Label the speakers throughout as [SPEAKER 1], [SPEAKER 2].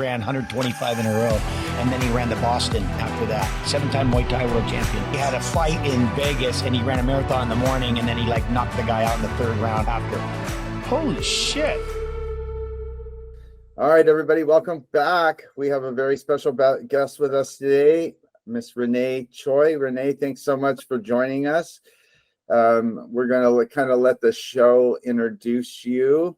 [SPEAKER 1] ran 125 in a row, and then he ran the Boston after that. 7-time Muay Thai world champion. He had a fight in Vegas, and he ran a marathon in the morning, and then he like knocked the guy out in the third round after. Holy shit.
[SPEAKER 2] All right, everybody, welcome back. We have a very special guest with us today, Miss Renee Choi. Renee, thanks so much for joining us. We're going to kind of let the show introduce you.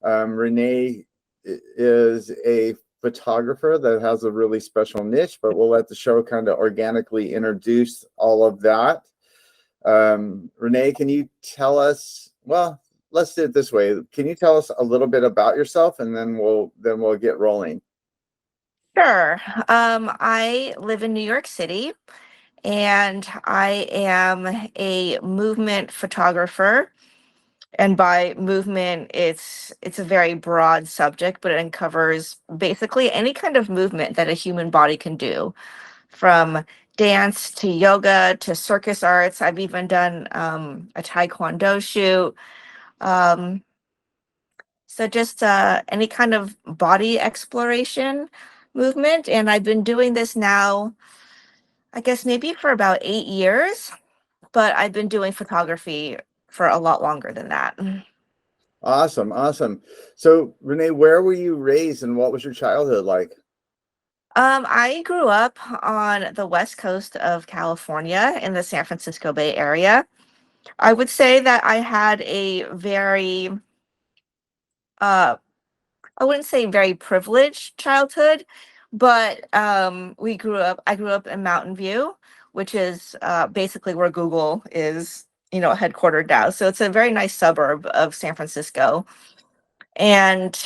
[SPEAKER 2] Renee is a photographer that has a really special niche, but we'll let the show kind of organically introduce all of that. Renee, can you tell us, well, let's do it this way. Can you tell us a little bit about yourself, and then we'll get rolling?
[SPEAKER 3] Sure. I live in New York City, and I am a movement photographer. And by movement, it's a very broad subject, but it uncovers basically any kind of movement that a human body can do, from dance to yoga to circus arts. I've even done a taekwondo shoot. So just any kind of body exploration movement. And I've been doing this now, I guess maybe for about 8 years, but I've been doing photography for a lot longer than that.
[SPEAKER 2] Awesome. So Renee, where were you raised and what was your childhood like?
[SPEAKER 3] I grew up on the west coast of California in the San Francisco Bay Area. I would say that I had a very I wouldn't say very privileged childhood, but I grew up in Mountain View, which is basically where Google is, headquartered now. So it's a very nice suburb of San Francisco. And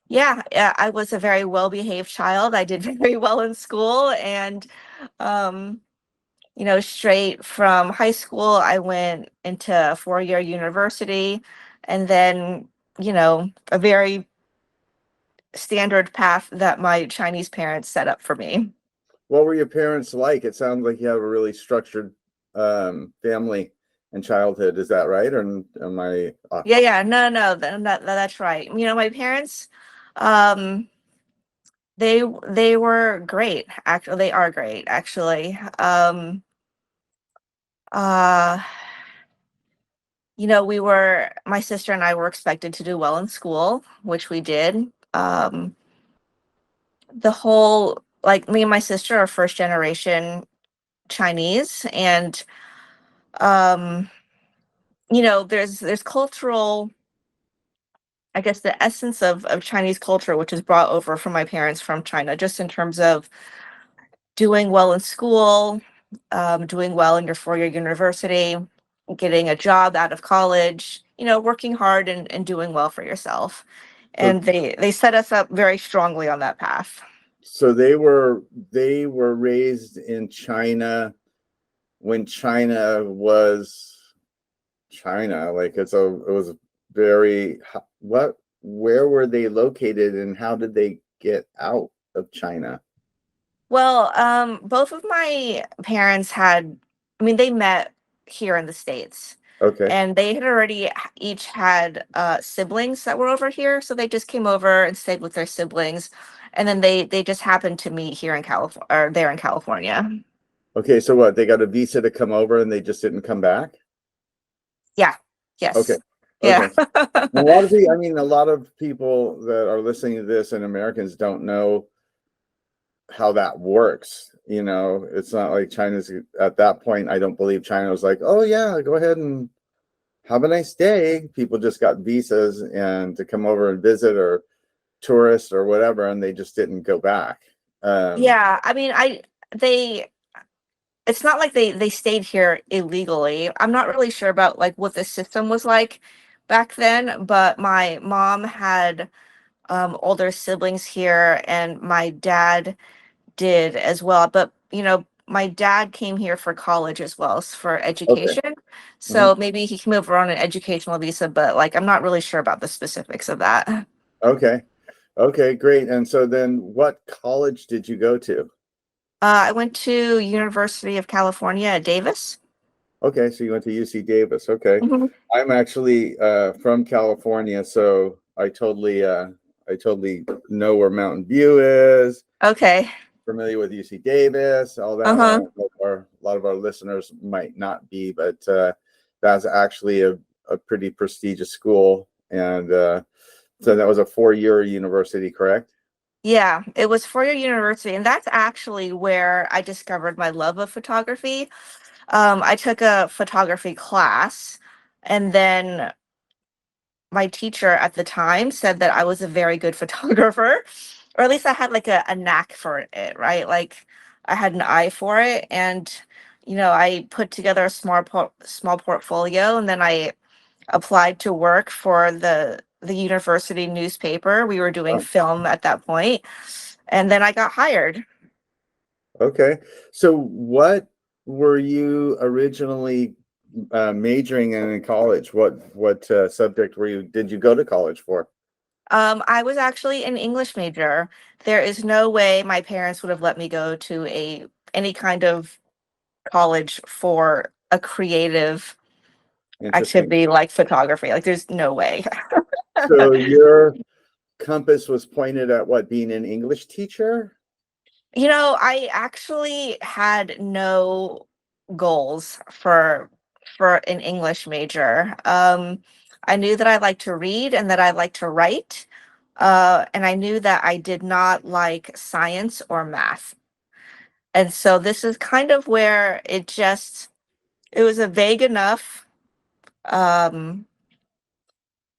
[SPEAKER 3] yeah, I was a very well-behaved child. I did very well in school, and straight from high school, I went into a 4-year university, and then, a very standard path that my Chinese parents set up for me.
[SPEAKER 2] What were your parents like? It sounds like you have a really structured family and childhood. Is that right? Or am I off?
[SPEAKER 3] Yeah. No, that's right. My parents, they were great. Actually, they are great, actually. Uh, my sister and I were expected to do well in school, which we did. The whole, like, me and my sister are first generation Chinese, and there's cultural, I guess, the essence of Chinese culture, which is brought over from my parents from China, just in terms of doing well in school, doing well in your 4-year university, getting a job out of college, working hard and doing well for yourself. And they set us up very strongly on that path.
[SPEAKER 2] So they were raised in China when China was China. Like it was very, where were they located and how did they get out of China?
[SPEAKER 3] Well, both of my parents they met here in the States.
[SPEAKER 2] Okay.
[SPEAKER 3] And they had already each had siblings that were over here. So they just came over and stayed with their siblings. And then they just happened to meet here in California, or there in California.
[SPEAKER 2] Okay, so what? They got a visa to come over and they just didn't come back?
[SPEAKER 3] Yeah. Yes.
[SPEAKER 2] Okay.
[SPEAKER 3] Yeah.
[SPEAKER 2] A lot of people that are listening to this and Americans don't know how that works. It's not like China's at that point. I don't believe China was like, oh yeah, go ahead and have a nice day. People just got visas and to come over and visit or tourists or whatever, and they just didn't go back.
[SPEAKER 3] Yeah. It's not like they stayed here illegally. I'm not really sure about like what the system was like back then, but my mom had older siblings here, and my dad did as well. But my dad came here for college as well, for education.
[SPEAKER 2] Okay.
[SPEAKER 3] So maybe he came over on an educational visa, but like I'm not really sure about the specifics of that.
[SPEAKER 2] Okay, great. And so then what college did you go to?
[SPEAKER 3] I went to University of California at Davis.
[SPEAKER 2] Okay, so you went to UC Davis. Okay.
[SPEAKER 3] Mhm.
[SPEAKER 2] I'm actually from California, so I totally know where Mountain View is,
[SPEAKER 3] Okay.
[SPEAKER 2] familiar with UC Davis, all that.
[SPEAKER 3] Uh-huh.
[SPEAKER 2] A lot of our listeners might not be, but that's actually a pretty prestigious school. And so that was a 4-year university, correct?
[SPEAKER 3] Yeah, it was for your university, and that's actually where I discovered my love of photography. I took a photography class, and then my teacher at the time said that I was a very good photographer, or at least I had like a knack for it, right? Like I had an eye for it, and I put together a small portfolio, and then I applied to work for the university newspaper. We were doing
[SPEAKER 2] Oh,
[SPEAKER 3] film at that point, and then I got hired.
[SPEAKER 2] okay. So what were you originally majoring in college? What subject did you go to college for?
[SPEAKER 3] I was actually an English major. There is no way my parents would have let me go to any kind of college for a creative
[SPEAKER 2] Interesting.
[SPEAKER 3] activity like photography. Like there's no way.
[SPEAKER 2] So your compass was pointed at what, being an English teacher?
[SPEAKER 3] I actually had no goals for an English major. I knew that I liked to read and that I liked to write. And I knew that I did not like science or math. And so this is kind of where it was a vague enough um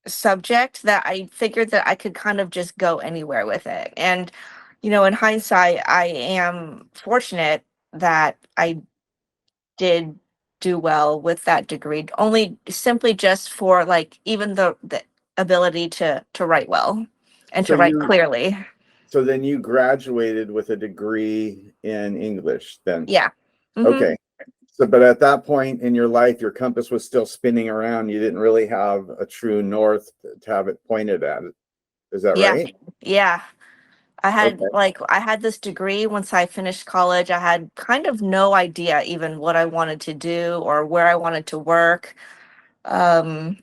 [SPEAKER 3] subject that I figured that I could kind of just go anywhere with it. And in hindsight, I am fortunate that I did do well with that degree, only simply just for like even the ability to write well and
[SPEAKER 2] So
[SPEAKER 3] to write
[SPEAKER 2] you
[SPEAKER 3] clearly.
[SPEAKER 2] so then you graduated with a degree in English then.
[SPEAKER 3] Yeah. Hmm.
[SPEAKER 2] Okay. So but at that point in your life, your compass was still spinning around. You didn't really have a true north to have it pointed at. Is that
[SPEAKER 3] Yeah.
[SPEAKER 2] right?
[SPEAKER 3] Yeah.
[SPEAKER 2] Okay.
[SPEAKER 3] I had this degree once I finished college. I had kind of no idea even what I wanted to do or where I wanted to work. Um,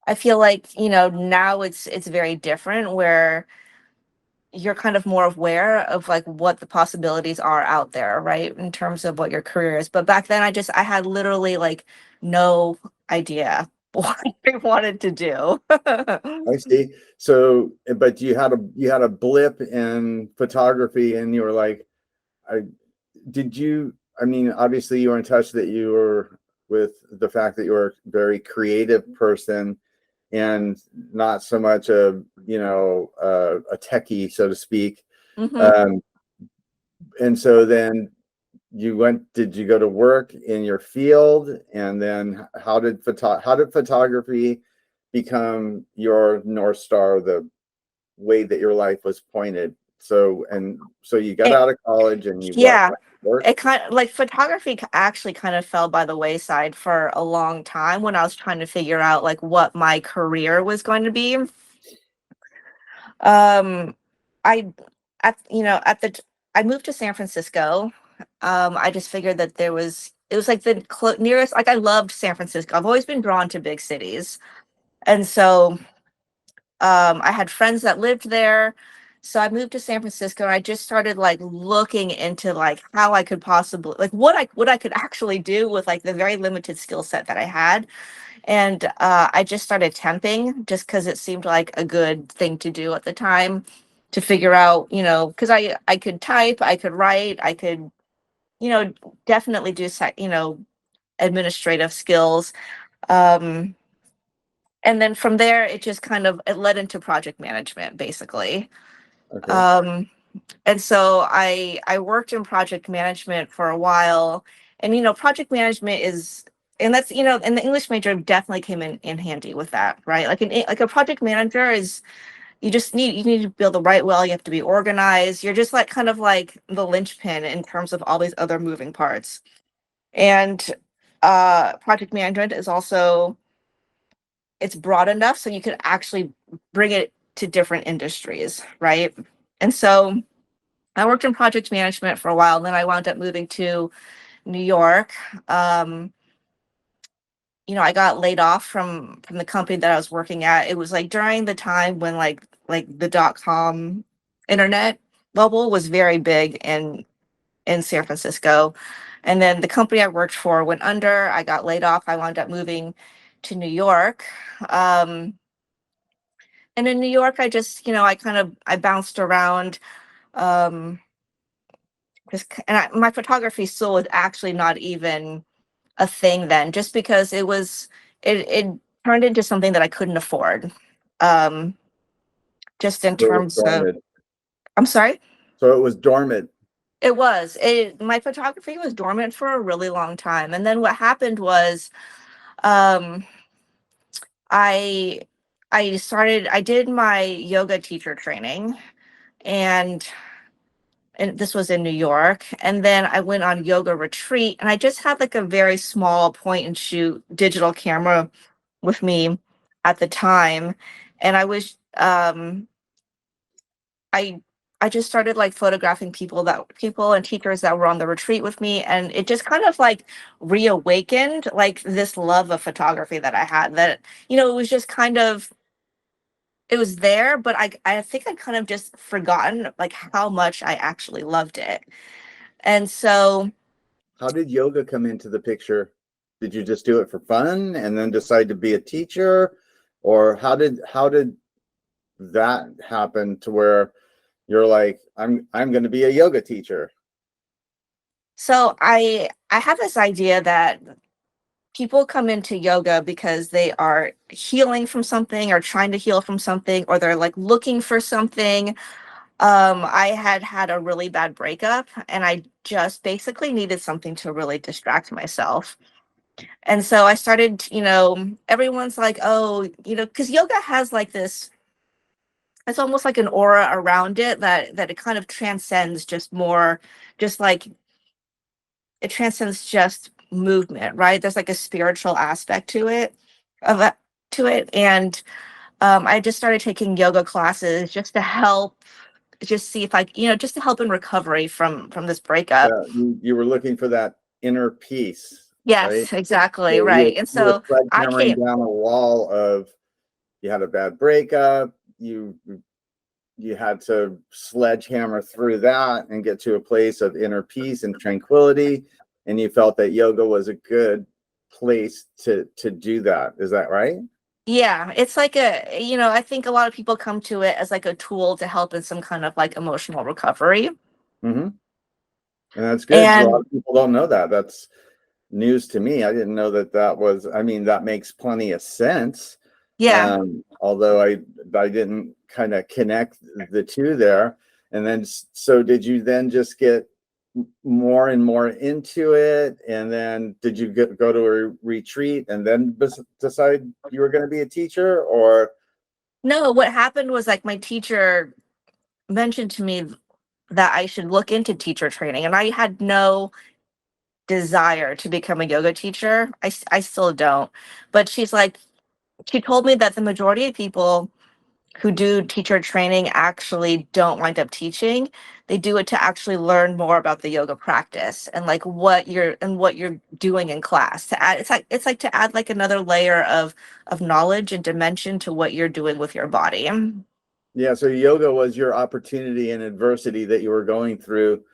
[SPEAKER 3] I feel like, now it's very different where you're kind of more aware of like what the possibilities are out there, right? In terms of what your career is. But back then I had literally like no idea what I wanted to do.
[SPEAKER 2] I see. So, but you had a blip in photography, and you were like, I did you. I mean, obviously, you were in touch that you were with the fact that you were a very creative person, and not so much a techie, so to speak.
[SPEAKER 3] Hmm.
[SPEAKER 2] Um, and so then did you go to work in your field? And then how did photography become your North Star, the way that your life was pointed? So you got
[SPEAKER 3] It,
[SPEAKER 2] out of college and you
[SPEAKER 3] yeah,
[SPEAKER 2] went to work?
[SPEAKER 3] it kind of like photography actually kind of fell by the wayside for a long time when I was trying to figure out like what my career was going to be. Um, I at I moved to San Francisco. I just figured that it was like the nearest, like I loved San Francisco. I've always been drawn to big cities. And so I had friends that lived there. So I moved to San Francisco and I just started like looking into like how I could possibly like what I could actually do with like the very limited skill set that I had. And I just started temping just because it seemed like a good thing to do at the time to figure out, because I could type, I could write, I could, you know, definitely do, administrative skills. Um, and then from there, it just kind of it led into project management, basically.
[SPEAKER 2] Okay.
[SPEAKER 3] Um, and so I worked in project management for a while, and project management is and that's and the English major definitely came in handy with that, right? Like a project manager is you need to build the right well, you have to be organized. You're just like kind of like the linchpin in terms of all these other moving parts. And project management is also it's broad enough so you could actually bring it to different industries, right? And so I worked in project management for a while, and then I wound up moving to New York. Um, I got laid off from the company that I was working at. It was like during the time when like the .com internet bubble was very big in San Francisco. And then the company I worked for went under. I got laid off. I wound up moving to New York. Um, and in New York, I just, I bounced around. Um, my photography still was actually not even a thing then, just because it turned into something that I couldn't afford. Um, just in
[SPEAKER 2] So it was
[SPEAKER 3] terms of,
[SPEAKER 2] dormant.
[SPEAKER 3] I'm sorry.
[SPEAKER 2] So it was dormant.
[SPEAKER 3] My photography was dormant for a really long time. And then what happened was, um, I, I did my yoga teacher training, and this was in New York. And then I went on yoga retreat, and I just had like a very small point and shoot digital camera with me at the time. And I I just started like photographing people and teachers that were on the retreat with me, and it just kind of like reawakened like this love of photography that I had. That it was just kind of, it was there, but I think I kind of just forgotten like how much I actually loved it. And so,
[SPEAKER 2] How did yoga come into the picture? Did you just do it for fun and then decide to be a teacher? Or how did that happen to where you're like, I'm going to be a yoga teacher?
[SPEAKER 3] I have this idea that people come into yoga because they are healing from something or trying to heal from something, or they're like looking for something. I had a really bad breakup, and I just basically needed something to really distract myself. And so I started, everyone's like, oh, because yoga has like this, it's almost like an aura around it that it kind of transcends just more, just like it transcends just movement, right? There's like a spiritual aspect of it, and I just started taking yoga classes just to help, just see if I, just to help in recovery from this breakup.
[SPEAKER 2] You were looking for that inner peace, right?
[SPEAKER 3] Yes, exactly,
[SPEAKER 2] So
[SPEAKER 3] right. And
[SPEAKER 2] you were
[SPEAKER 3] so I
[SPEAKER 2] sledgehammering
[SPEAKER 3] came,
[SPEAKER 2] down a wall of, you had a bad breakup, you had to sledgehammer through that and get to a place of inner peace and tranquility, and you felt that yoga was a good place to do that. Is that right?
[SPEAKER 3] yeah, it's like I think a lot of people come to it as like a tool to help in some kind of like emotional recovery.
[SPEAKER 2] Mm-hmm. And that's good because a lot
[SPEAKER 3] And
[SPEAKER 2] of people don't know that. That's news to me. I didn't know that was, I mean, that makes plenty of sense.
[SPEAKER 3] yeah,
[SPEAKER 2] Although I didn't kind of connect the two there. And then, so did you then just get more and more into it? And then did you go to a retreat and then decide you were going to be a teacher, or?
[SPEAKER 3] no, what happened was like my teacher mentioned to me that I should look into teacher training, and I had no desire to become a yoga teacher. I still don't. But she told me that the majority of people who do teacher training actually don't wind up teaching. They do it to actually learn more about the yoga practice and like what you're doing in class. To add, it's like to add like another layer of knowledge and dimension to what you're doing with your body.
[SPEAKER 2] Yeah, so yoga was your opportunity in adversity that you were going through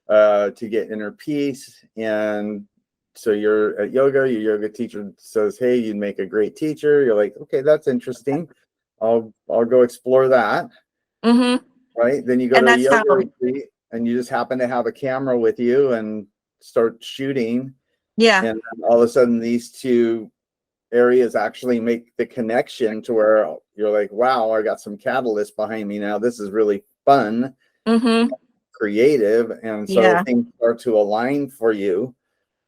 [SPEAKER 2] to get inner peace. And so you're at yoga, your yoga teacher says, hey, you'd make a great teacher. You're like, okay, that's interesting. I'll go explore that.
[SPEAKER 3] Mm-hmm.
[SPEAKER 2] Right. Then you go
[SPEAKER 3] And
[SPEAKER 2] to a
[SPEAKER 3] that's how,
[SPEAKER 2] yoga retreat and you just happen to have a camera with you and start shooting.
[SPEAKER 3] yeah.
[SPEAKER 2] And then all of a sudden these two areas actually make the connection to where you're like, wow, I got some catalyst behind me now. This is really fun,
[SPEAKER 3] Mm-hmm.
[SPEAKER 2] creative. And so
[SPEAKER 3] Yeah.
[SPEAKER 2] things start to align for you.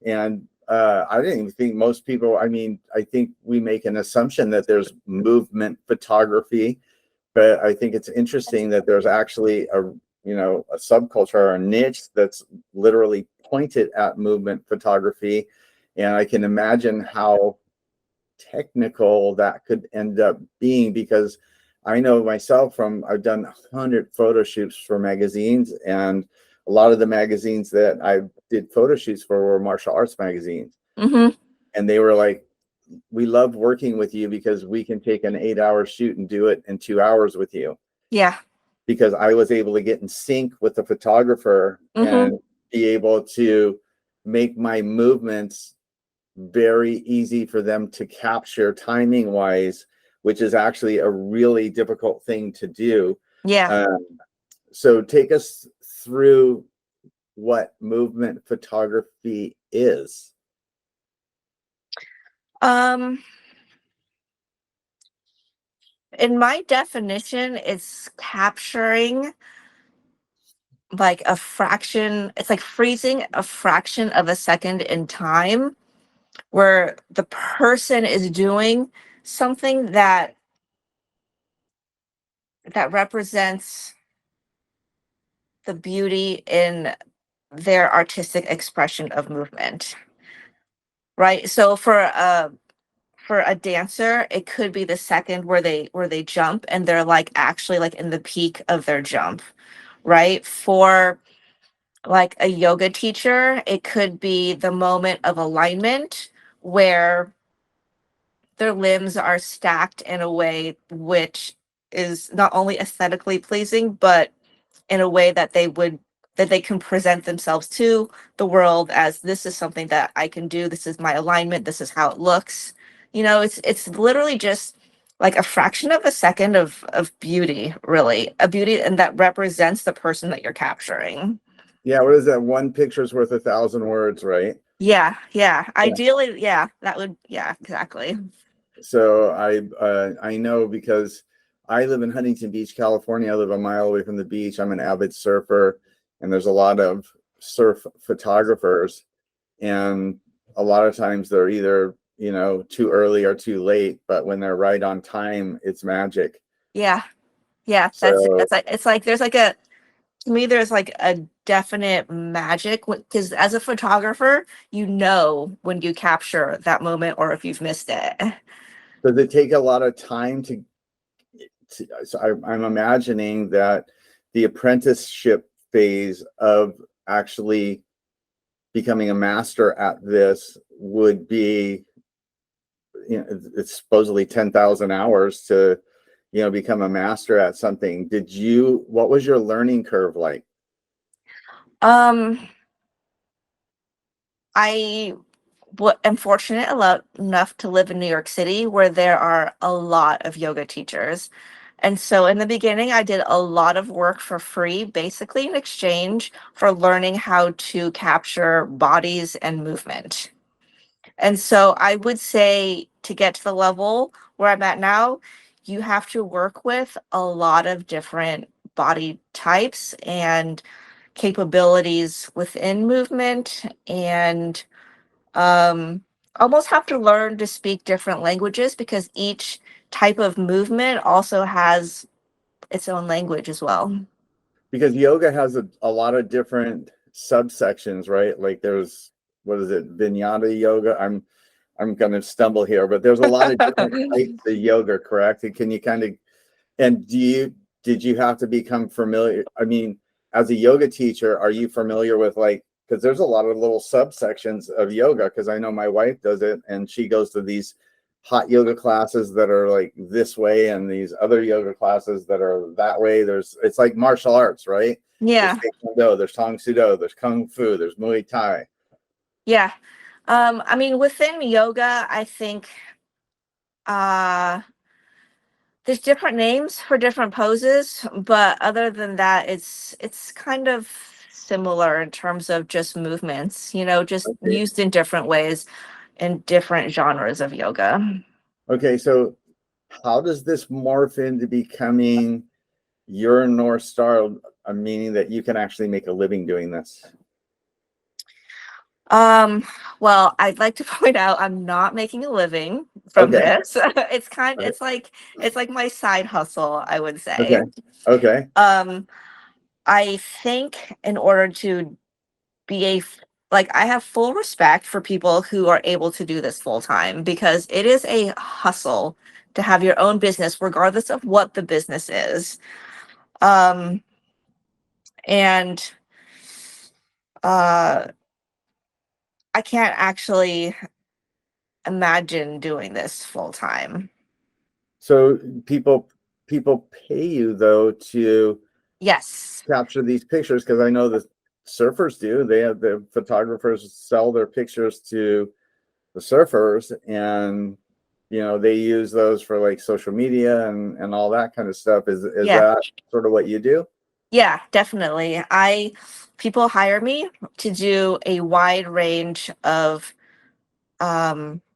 [SPEAKER 2] And I didn't even think most people, I mean, I think we make an assumption that there's movement photography, but I think it's interesting that there's actually a subculture or a niche that's literally pointed at movement photography. And I can imagine how technical that could end up being, because I know myself from, I've done 100 photo shoots for magazines, and a lot of the magazines that I did photo shoots for were martial arts magazines.
[SPEAKER 3] Mm-hmm.
[SPEAKER 2] And they were like we love working with you because we can take an 8-hour shoot and do it in 2 hours with you.
[SPEAKER 3] Yeah.
[SPEAKER 2] Because I was able to get in sync with the photographer and be able to make my movements very easy for them to capture timing wise, which is actually a really difficult thing to do.
[SPEAKER 3] Yeah.
[SPEAKER 2] So take us through what movement photography is.
[SPEAKER 3] In my definition, it's capturing like a fraction, it's like freezing a fraction of a second in time where the person is doing something that represents the beauty in their artistic expression of movement. Right? So for a dancer, it could be the second where they jump and they're like actually like in the peak of their jump, right? For like a yoga teacher, it could be the moment of alignment where their limbs are stacked in a way which is not only aesthetically pleasing, but in a way that they can present themselves to the world as this is something that I can do. This is my alignment. This is how it looks. It's literally just like a fraction of a second of beauty, really. A beauty and that represents the person that you're capturing.
[SPEAKER 2] Yeah, what is that? One picture's worth 1,000 words, right?
[SPEAKER 3] Yeah, yeah.
[SPEAKER 2] Yeah.
[SPEAKER 3] Ideally, yeah, that would, yeah, exactly.
[SPEAKER 2] So I know because I live in Huntington Beach, California. I live a mile away from the beach. I'm an avid surfer, and there's a lot of surf photographers, and a lot of times they're either, too early or too late, but when they're right on time, it's magic.
[SPEAKER 3] Yeah. Yeah,
[SPEAKER 2] So
[SPEAKER 3] it's like there's like a to me there's like a definite magic because as a photographer, you know when you capture that moment or if you've missed it.
[SPEAKER 2] does it take a lot of time so I'm imagining that the apprenticeship phase of actually becoming a master at this would be, it's supposedly 10,000 hours to, become a master at something. What was your learning curve like?
[SPEAKER 3] Um, I am fortunate enough to live in New York City where there are a lot of yoga teachers. And so in the beginning, I did a lot of work for free, basically in exchange for learning how to capture bodies and movement. And so I would say to get to the level where I'm at now, you have to work with a lot of different body types and capabilities within movement and almost have to learn to speak different languages because each type of movement also has its own language as well.
[SPEAKER 2] Because yoga has a lot of different subsections, right? Like there's, what is it, vinyasa yoga? I'm gonna stumble here, but there's a lot of different types of yoga, correct? And can you kind of, and did you have to become familiar? I mean, as a yoga teacher, are you familiar with like, because there's a lot of little subsections of yoga, because I know my wife does it and she goes to these hot yoga classes that are like this way and these other yoga classes that are that way. It's like martial arts, right?
[SPEAKER 3] Yeah.
[SPEAKER 2] There's Taekwondo, there's Tang Soo Do, there's Kung Fu, there's Muay Thai.
[SPEAKER 3] Yeah. I mean, within yoga, I think uh there's different names for different poses, but other than that, it's kind of similar in terms of just movements, just
[SPEAKER 2] Okay.
[SPEAKER 3] used in different ways in different genres of yoga.
[SPEAKER 2] Okay, so how does this morph into becoming your North Star, meaning that you can actually make a living doing this?
[SPEAKER 3] Um, well, I'd like to point out I'm not making a living from
[SPEAKER 2] Okay.
[SPEAKER 3] this. It's like my side hustle, I would say.
[SPEAKER 2] Okay. Okay.
[SPEAKER 3] Um, I think in order to be like I have full respect for people who are able to do this full time because it is a hustle to have your own business regardless of what the business is. Um, and uh I can't actually imagine doing this full time.
[SPEAKER 2] So people pay you though to
[SPEAKER 3] Yes.
[SPEAKER 2] capture these pictures, because I know the surfers do. They have the photographers sell their pictures to the surfers, and they use those for like social media and all that kind of stuff. Is
[SPEAKER 3] Yeah.
[SPEAKER 2] that sort of what you do?
[SPEAKER 3] Yeah, definitely. People hire me to do a wide range of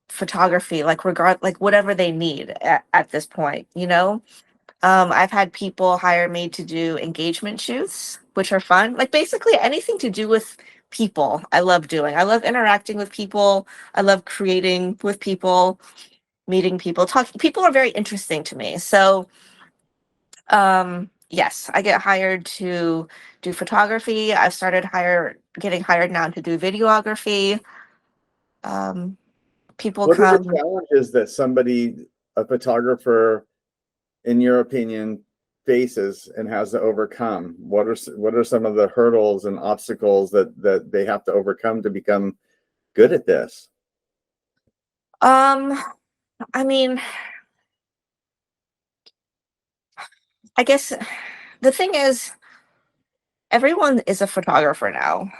[SPEAKER 3] photography, like whatever they need at this point, I've had people hire me to do engagement shoots, which are fun. Like basically anything to do with people, I love doing. I love interacting with people. I love creating with people, meeting people, talking. People are very interesting to me. So, yes, I get hired to do photography. I've started getting hired now to do videography. Um, People
[SPEAKER 2] What are the
[SPEAKER 3] come.
[SPEAKER 2] challenges that a photographer, in your opinion, faces and has to overcome? What are some of the hurdles and obstacles that they have to overcome to become good at this?
[SPEAKER 3] Um, I mean, I guess the thing is, everyone is a photographer now.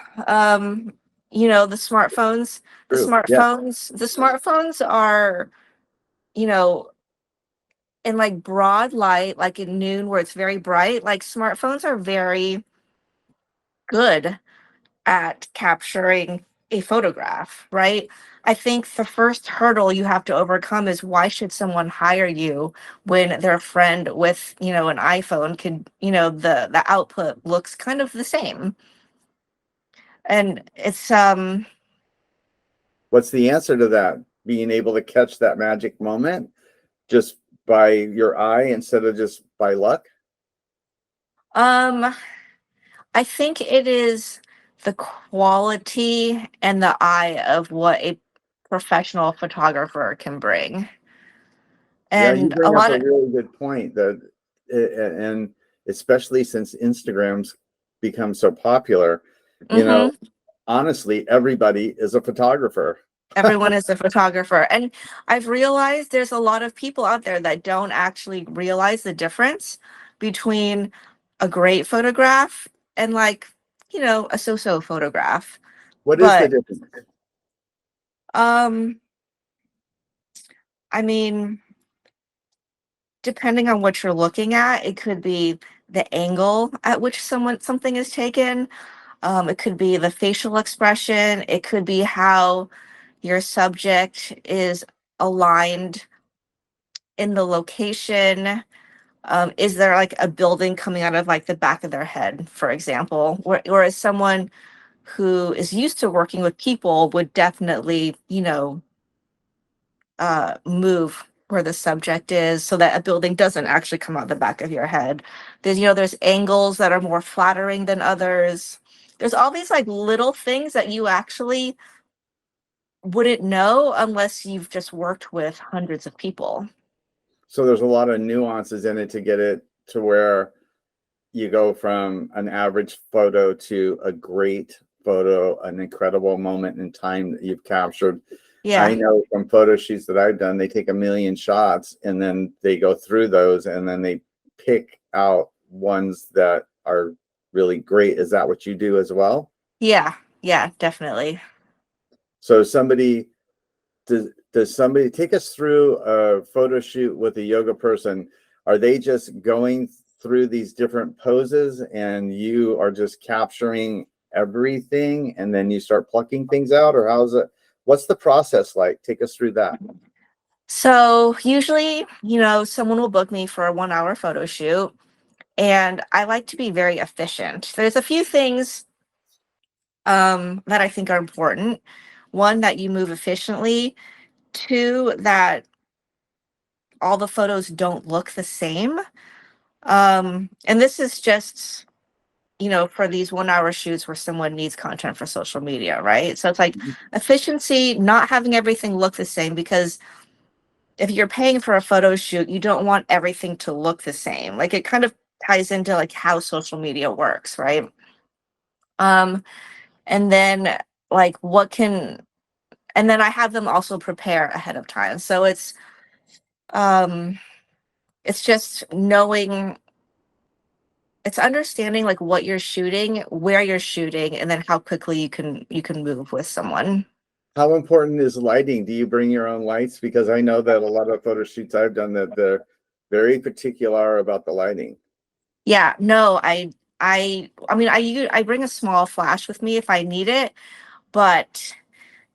[SPEAKER 3] The smartphones, the
[SPEAKER 2] True. Yeah.
[SPEAKER 3] smartphones, the smartphones are, you know, in like broad light, like at noon where it's very bright, like smartphones are very good at capturing a photograph, right? I think the first hurdle you have to overcome is why should someone hire you when their friend with, an iPhone could, the output looks kind of the same. And it's
[SPEAKER 2] What's the answer to that? Being able to catch that magic moment just by your eye instead of just by luck?
[SPEAKER 3] um I think it is the quality and the eye of what a professional photographer can bring.
[SPEAKER 2] Yeah, you
[SPEAKER 3] And a
[SPEAKER 2] bring up
[SPEAKER 3] lot
[SPEAKER 2] a
[SPEAKER 3] of
[SPEAKER 2] really good point and especially since Instagram's become so popular, you know,
[SPEAKER 3] mhm,
[SPEAKER 2] honestly, everybody is a photographer.
[SPEAKER 3] everyone is a photographer. And I've realized there's a lot of people out there that don't actually realize the difference between a great photograph and like, a so-so photograph.
[SPEAKER 2] What is the
[SPEAKER 3] But
[SPEAKER 2] difference?
[SPEAKER 3] um I mean, depending on what you're looking at, it could be the angle at which something is taken. It could be the facial expression. It could be how your subject is aligned in the location. Is there like a building coming out of like the back of their head, for example? Whereas someone who is used to working with people would definitely, move where the subject is so that a building doesn't actually come out the back of your head. There's angles that are more flattering than others. There's all these like little things that you actually wouldn't know unless you've just worked with hundreds of people.
[SPEAKER 2] So there's a lot of nuances in it to get it to where you go from an average photo to a great photo, an incredible moment in time that you've captured. I
[SPEAKER 3] Yeah.
[SPEAKER 2] know from photo shoots that I've done, they take a million shots and then they go through those and then they pick out ones that are really great. Is that what you do as well?
[SPEAKER 3] Yeah. Yeah, definitely.
[SPEAKER 2] So does somebody take us through a photo shoot with a yoga person? Are they just going through these different poses and you are just capturing everything and then you start plucking things out, or what's the process like? Take us through that.
[SPEAKER 3] So usually, someone will book me for a 1 hour photo shoot, and I like to be very efficient. There's a few things that I think are important. One, that you move efficiently. Two, that all the photos don't look the same. And this is just, for these 1 hour shoots where someone needs content for social media, right? So it's like efficiency, not having everything look the same, because if you're paying for a photo shoot, you don't want everything to look the same. Like it kind of ties into like how social media works, right? And then like what can and then I have them also prepare ahead of time. So um it's just knowing, it's understanding like what you're shooting, where you're shooting, and then how quickly you can move with someone.
[SPEAKER 2] How important is lighting? Do you bring your own lights? Because I know that a lot of photo shoots I've done that they're very particular about the lighting.
[SPEAKER 3] Yeah, no, I mean I bring a small flash with me if I need it, but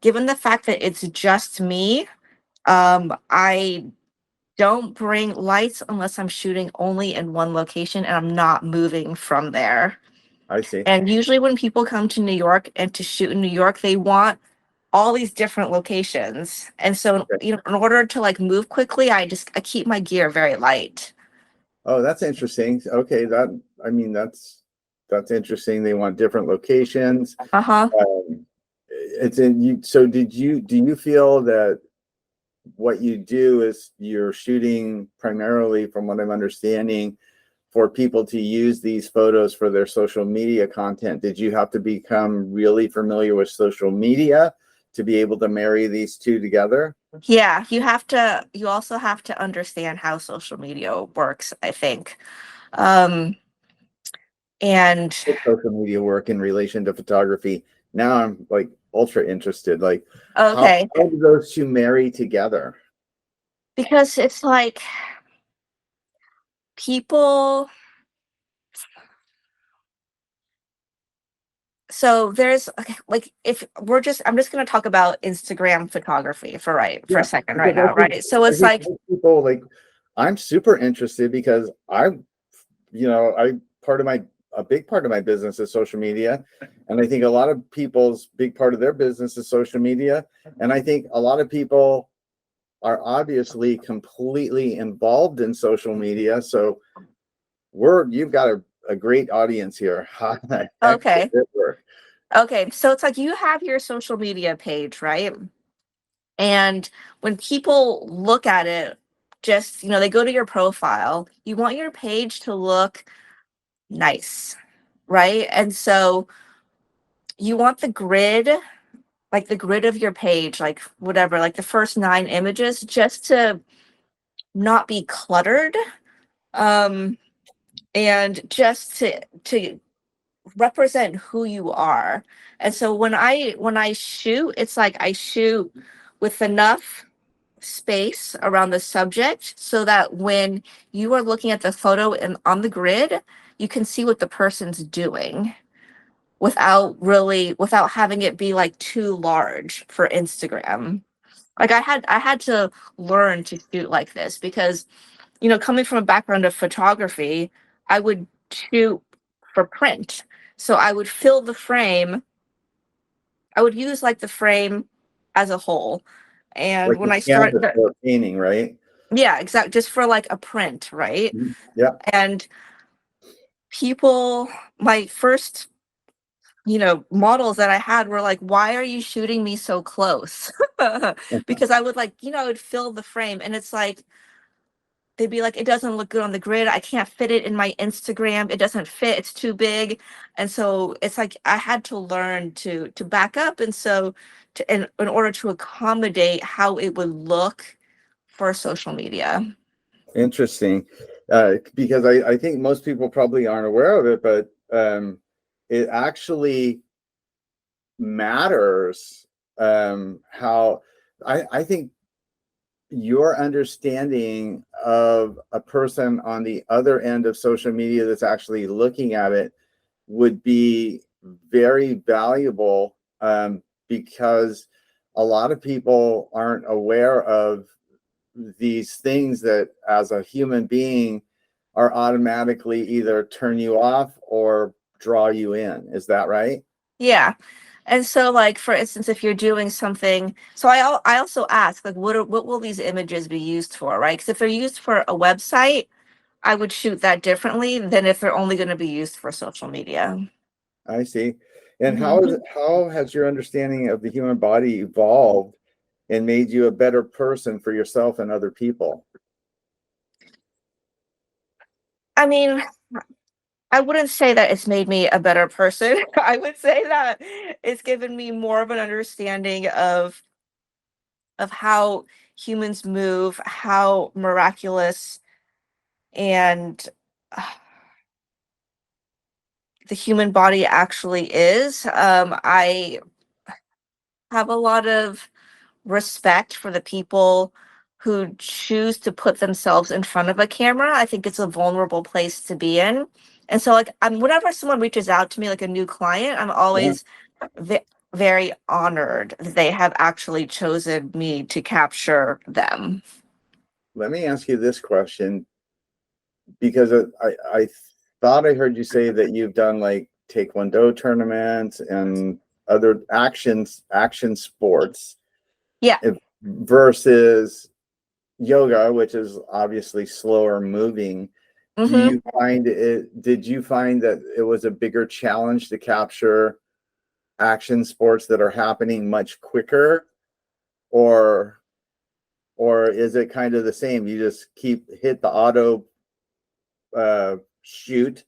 [SPEAKER 3] given the fact that it's just me, I don't bring lights unless I'm shooting only in one location and I'm not moving from there.
[SPEAKER 2] I see.
[SPEAKER 3] And usually when people come to New York and to shoot in New York, they want all these different locations. And so,
[SPEAKER 2] Okay.
[SPEAKER 3] in order to like move quickly, I keep my gear very light.
[SPEAKER 2] Oh, that's interesting. Okay, I mean that's interesting. They want different locations.
[SPEAKER 3] Uh-huh.
[SPEAKER 2] It's in you. So do you feel that what you do is you're shooting primarily, from what I'm understanding, for people to use these photos for their social media content? Did you have to become really familiar with social media to be able to marry these two together?
[SPEAKER 3] Yeah, you also have to understand how social media works, I think. Um, and
[SPEAKER 2] Social media work in relation to photography. Now I'm like ultra interested. Like,
[SPEAKER 3] okay,
[SPEAKER 2] how do those two marry together?
[SPEAKER 3] because it's like people, so there's okay, like if we're just I'm just going to talk about Instagram photography for a
[SPEAKER 2] Yeah,
[SPEAKER 3] second right
[SPEAKER 2] because
[SPEAKER 3] now, right? So
[SPEAKER 2] I
[SPEAKER 3] it's
[SPEAKER 2] think
[SPEAKER 3] like,
[SPEAKER 2] most people like, I'm super interested because I part of my a big part of my business is social media, and I think a lot of people's big part of their business is social media, and I think a lot of people are obviously completely involved in social media. So you've got a great audience here. How the heck does
[SPEAKER 3] okay.
[SPEAKER 2] it work?
[SPEAKER 3] Okay, so it's like you have your social media page, right? And when people look at it, just, they go to your profile, you want your page to look nice, right? And so you want the grid, like the grid of your page, like whatever, like the first 9 images, just to not be cluttered. Um, and just to represent who you are. And so when I shoot, it's like I shoot with enough space around the subject so that when you are looking at the photo and on the grid, you can see what the person's doing without having it be like too large for Instagram. Like I had to learn to shoot like this because, coming from a background of photography, I would shoot for print. So I would fill the frame. I would use like the frame as a whole. And
[SPEAKER 2] Like
[SPEAKER 3] when
[SPEAKER 2] a
[SPEAKER 3] I start,
[SPEAKER 2] canvas for a painting, right?
[SPEAKER 3] yeah, exactly, just for like a print, right?
[SPEAKER 2] Mhm. Yeah.
[SPEAKER 3] And people, my first, models that I had were like, why are you shooting me so close? Because I would like, I would fill the frame and it's like, they'd be like, it doesn't look good on the grid. I can't fit it in my Instagram. It doesn't fit. It's too big. And so it's like I had to learn to back up. And so in order to accommodate how it would look for social media.
[SPEAKER 2] Interesting. Because I think most people probably aren't aware of it, but it actually matters, how I think your understanding of a person on the other end of social media that's actually looking at it would be very valuable, because a lot of people aren't aware of these things that as a human being are automatically either turn you off or draw you in. Is that right?
[SPEAKER 3] Yeah. And so like for instance, if you're doing something, so I also ask like what will these images be used for, right? Because if they're used for a website, I would shoot that differently than if they're only going to be used for social media.
[SPEAKER 2] I see. And
[SPEAKER 3] Mhm.
[SPEAKER 2] how has your understanding of the human body evolved and made you a better person for yourself and other people?
[SPEAKER 3] I mean, I wouldn't say that it's made me a better person. I would say that it's given me more of an understanding of of how humans move, how miraculous and the human body actually is. I have a lot of respect for the people who choose to put themselves in front of a camera. I think it's a vulnerable place to be in. And so like whenever someone reaches out to me, like a new client, I'm
[SPEAKER 2] Yeah.
[SPEAKER 3] always very honored that they have actually chosen me to capture them.
[SPEAKER 2] Let me ask you this question, because I thought I heard you say that you've done like Taekwondo tournaments and other action sports
[SPEAKER 3] Yeah.
[SPEAKER 2] versus yoga, which is obviously slower moving.
[SPEAKER 3] Mm-hmm.
[SPEAKER 2] Did you find that it was a bigger challenge to capture action sports that are happening much quicker, or is it kind of the same? You just hit the auto shoot,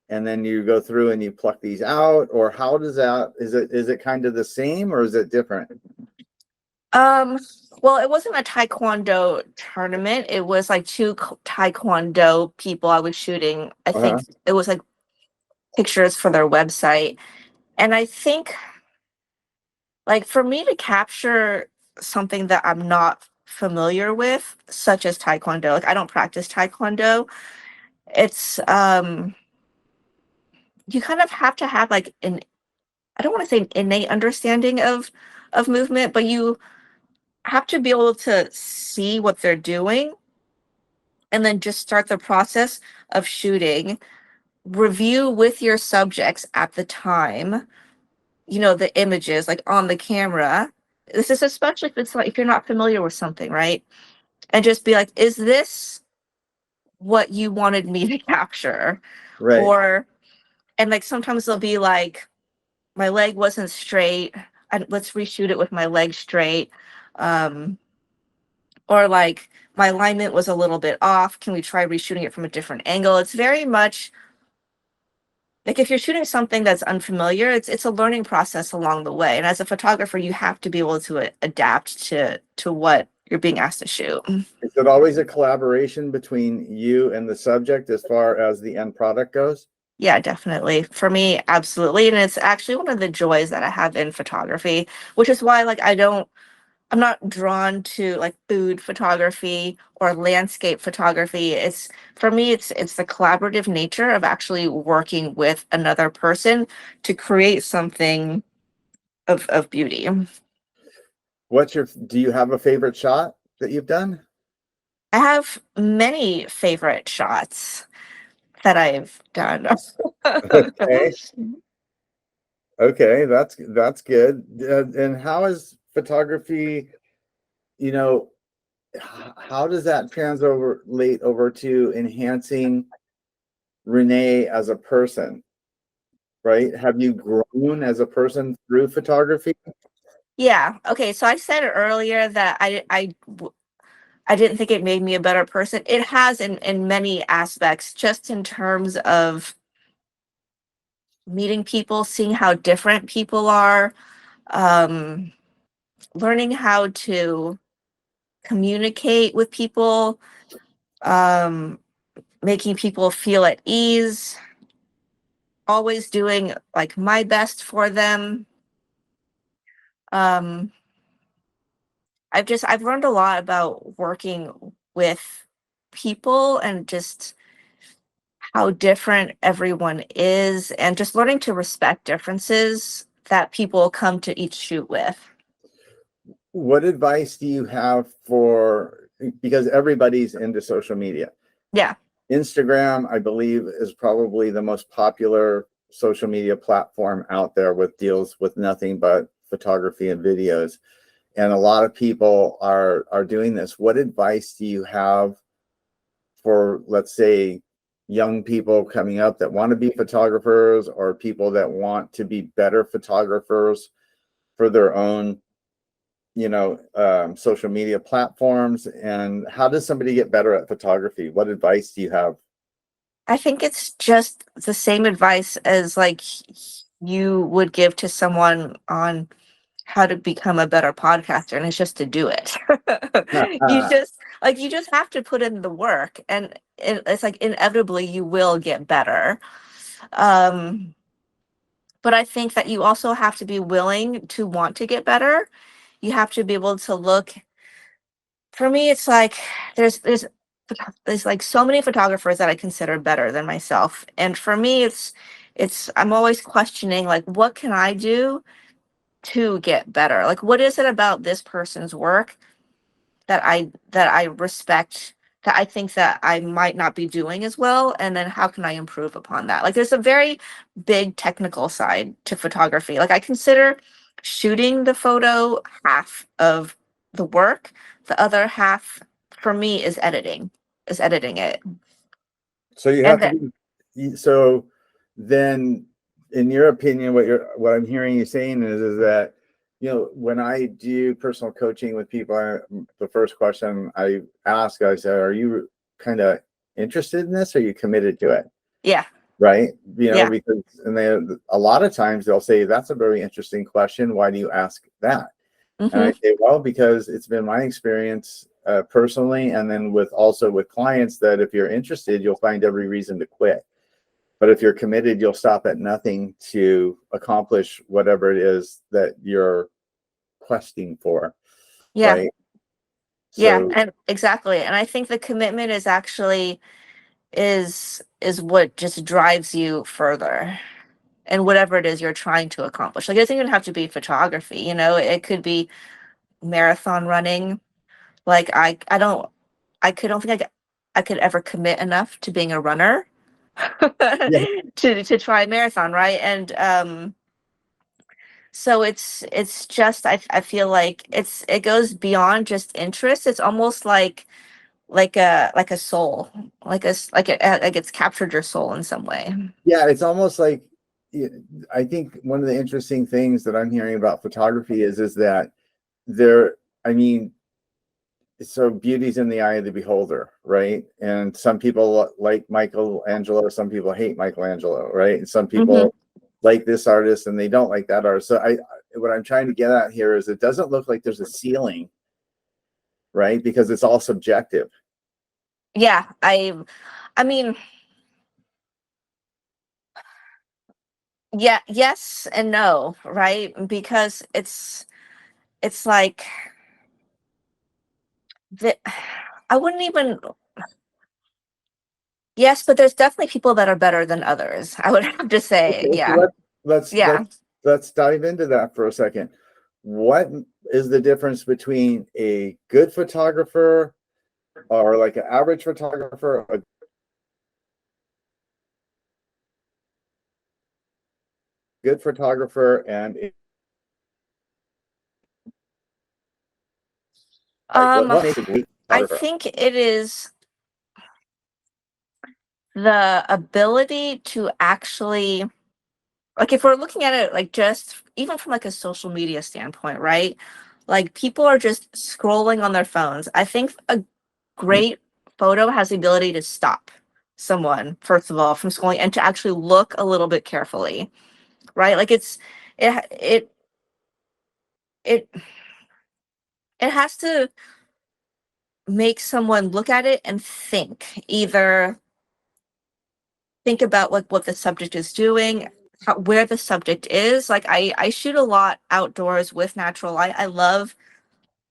[SPEAKER 2] and then you go through and you pluck these out, or how does that, is it kind of the same, or is it different?
[SPEAKER 3] Well, it wasn't a Taekwondo tournament. It was like two Taekwondo people I was shooting. I think it was like pictures for their website. And I think like for me to capture something that I'm not familiar with, such as Taekwondo, like I don't practice Taekwondo, it's you kind of have to have like an, I don't want to say an innate understanding of movement, but you have to be able to see what they're doing and then just start the process of shooting, review with your subjects at the time, you know, the images like on the camera. This is especially if it's like if you're not familiar with something, right? And just be like, is this what you wanted me to capture?
[SPEAKER 2] Right.
[SPEAKER 3] Or and like sometimes they'll be like, my leg wasn't straight. Let's reshoot it with my leg straight. Um, or like my alignment was a little bit off. Can we try reshooting it from a different angle? It's very much like if you're shooting something that's unfamiliar, it's a learning process along the way. And as a photographer, you have to be able to adapt to what you're being asked to shoot.
[SPEAKER 2] Is it always a collaboration between you and the subject as far as the end product goes?
[SPEAKER 3] Yeah, definitely. For me, absolutely. And it's actually one of the joys that I have in photography, which is why like I'm not drawn to like food photography or landscape photography. It's for me, it's the collaborative nature of actually working with another person to create something of beauty.
[SPEAKER 2] Do you have a favorite shot that you've done?
[SPEAKER 3] I have many favorite shots that I've done.
[SPEAKER 2] Okay. Okay, that's good. And how is photography, you know, how does that translate over to enhancing Renee as a person, right? Have you grown as a person through photography?
[SPEAKER 3] Yeah. Okay. So I said earlier that I didn't think it made me a better person. It has in many aspects, just in terms of meeting people, seeing how different people are, um, learning how to communicate with people, um, making people feel at ease, always doing like my best for them. Um, I've learned a lot about working with people and just how different everyone is and just learning to respect differences that people come to each shoot with.
[SPEAKER 2] What advice do you have for, because everybody's into social media?
[SPEAKER 3] Yeah.
[SPEAKER 2] Instagram, I believe, is probably the most popular social media platform out there, with deals with nothing but photography and videos. And a lot of people are doing this. What advice do you have for, let's say, young people coming up that want to be photographers, or people that want to be better photographers for their own, social media platforms? And how does somebody get better at photography? What advice do you have?
[SPEAKER 3] I think it's just the same advice as like you would give to someone on how to become a better podcaster, and it's just to do it. You just have to put in the work, and it's like inevitably you will get better. But I think that you also have to be willing to want to get better. You have to be able to look. For me, it's like there's like so many photographers that I consider better than myself, and for me, it's I'm always questioning, like, what can I do to get better? Like, what is it about this person's work that I respect, that I think that I might not be doing as well, and then how can I improve upon that? Like, there's a very big technical side to photography. Like, I consider shooting the photo half of the work. The other half for me is editing it.
[SPEAKER 2] So you
[SPEAKER 3] And
[SPEAKER 2] have to
[SPEAKER 3] then
[SPEAKER 2] be, so then in your opinion, what I'm hearing you saying is that, when I do personal coaching with people, the first question I ask, I say, are you kind of interested in this? Are you committed to it?
[SPEAKER 3] yeah,
[SPEAKER 2] Right.
[SPEAKER 3] yeah.
[SPEAKER 2] Because, and a lot of times they'll say, that's a very interesting question. Why do you ask that? And I
[SPEAKER 3] Mm-hmm.
[SPEAKER 2] say, well, because it's been my experience personally, and then with clients, that if you're interested, you'll find every reason to quit. But if you're committed, you'll stop at nothing to accomplish whatever it is that you're questing for.
[SPEAKER 3] Yeah.
[SPEAKER 2] Right.
[SPEAKER 3] Yeah,
[SPEAKER 2] So
[SPEAKER 3] and exactly. And I think the commitment is actually is what just drives you further, and whatever it is you're trying to accomplish. Like, it doesn't even have to be photography, it could be marathon running. Like, don't think I could ever commit enough to being a runner
[SPEAKER 2] yeah,
[SPEAKER 3] to try a marathon, right? And so it's just I feel like it goes beyond just interest. It's almost like a soul, like it's captured your soul in some way.
[SPEAKER 2] yeah, it's almost like, I think one of the interesting things that I'm hearing about photography is that there, I mean, so beauty's in the eye of the beholder, right? And some people like Michelangelo, some people hate Michelangelo, right? And some
[SPEAKER 3] Hmm.
[SPEAKER 2] people like this artist and they don't like that artist. So what I'm trying to get at here is, it doesn't look like there's a ceiling, right? Because it's all subjective.
[SPEAKER 3] Yeah, I mean, yeah, yes and no, right? Because it's like the I wouldn't even yes, but there's definitely people that are better than others. I would have to say,
[SPEAKER 2] Okay, so
[SPEAKER 3] yeah.
[SPEAKER 2] let's
[SPEAKER 3] Yeah.
[SPEAKER 2] let's dive into that for a second. What is the difference between a good photographer, or like an average photographer, a good photographer, and like what makes a great
[SPEAKER 3] I
[SPEAKER 2] photographer?
[SPEAKER 3] think it is the ability to actually, like, if we're looking at it like just even from like a social media standpoint, right? Like, people are just scrolling on their phones. I think a great photo has the ability to stop someone, first of all, from scrolling, and to actually look a little bit carefully, right? Like, it it it it has to make someone look at it and either think about like what the subject is doing, where the subject is. Like, I shoot a lot outdoors with natural light. I love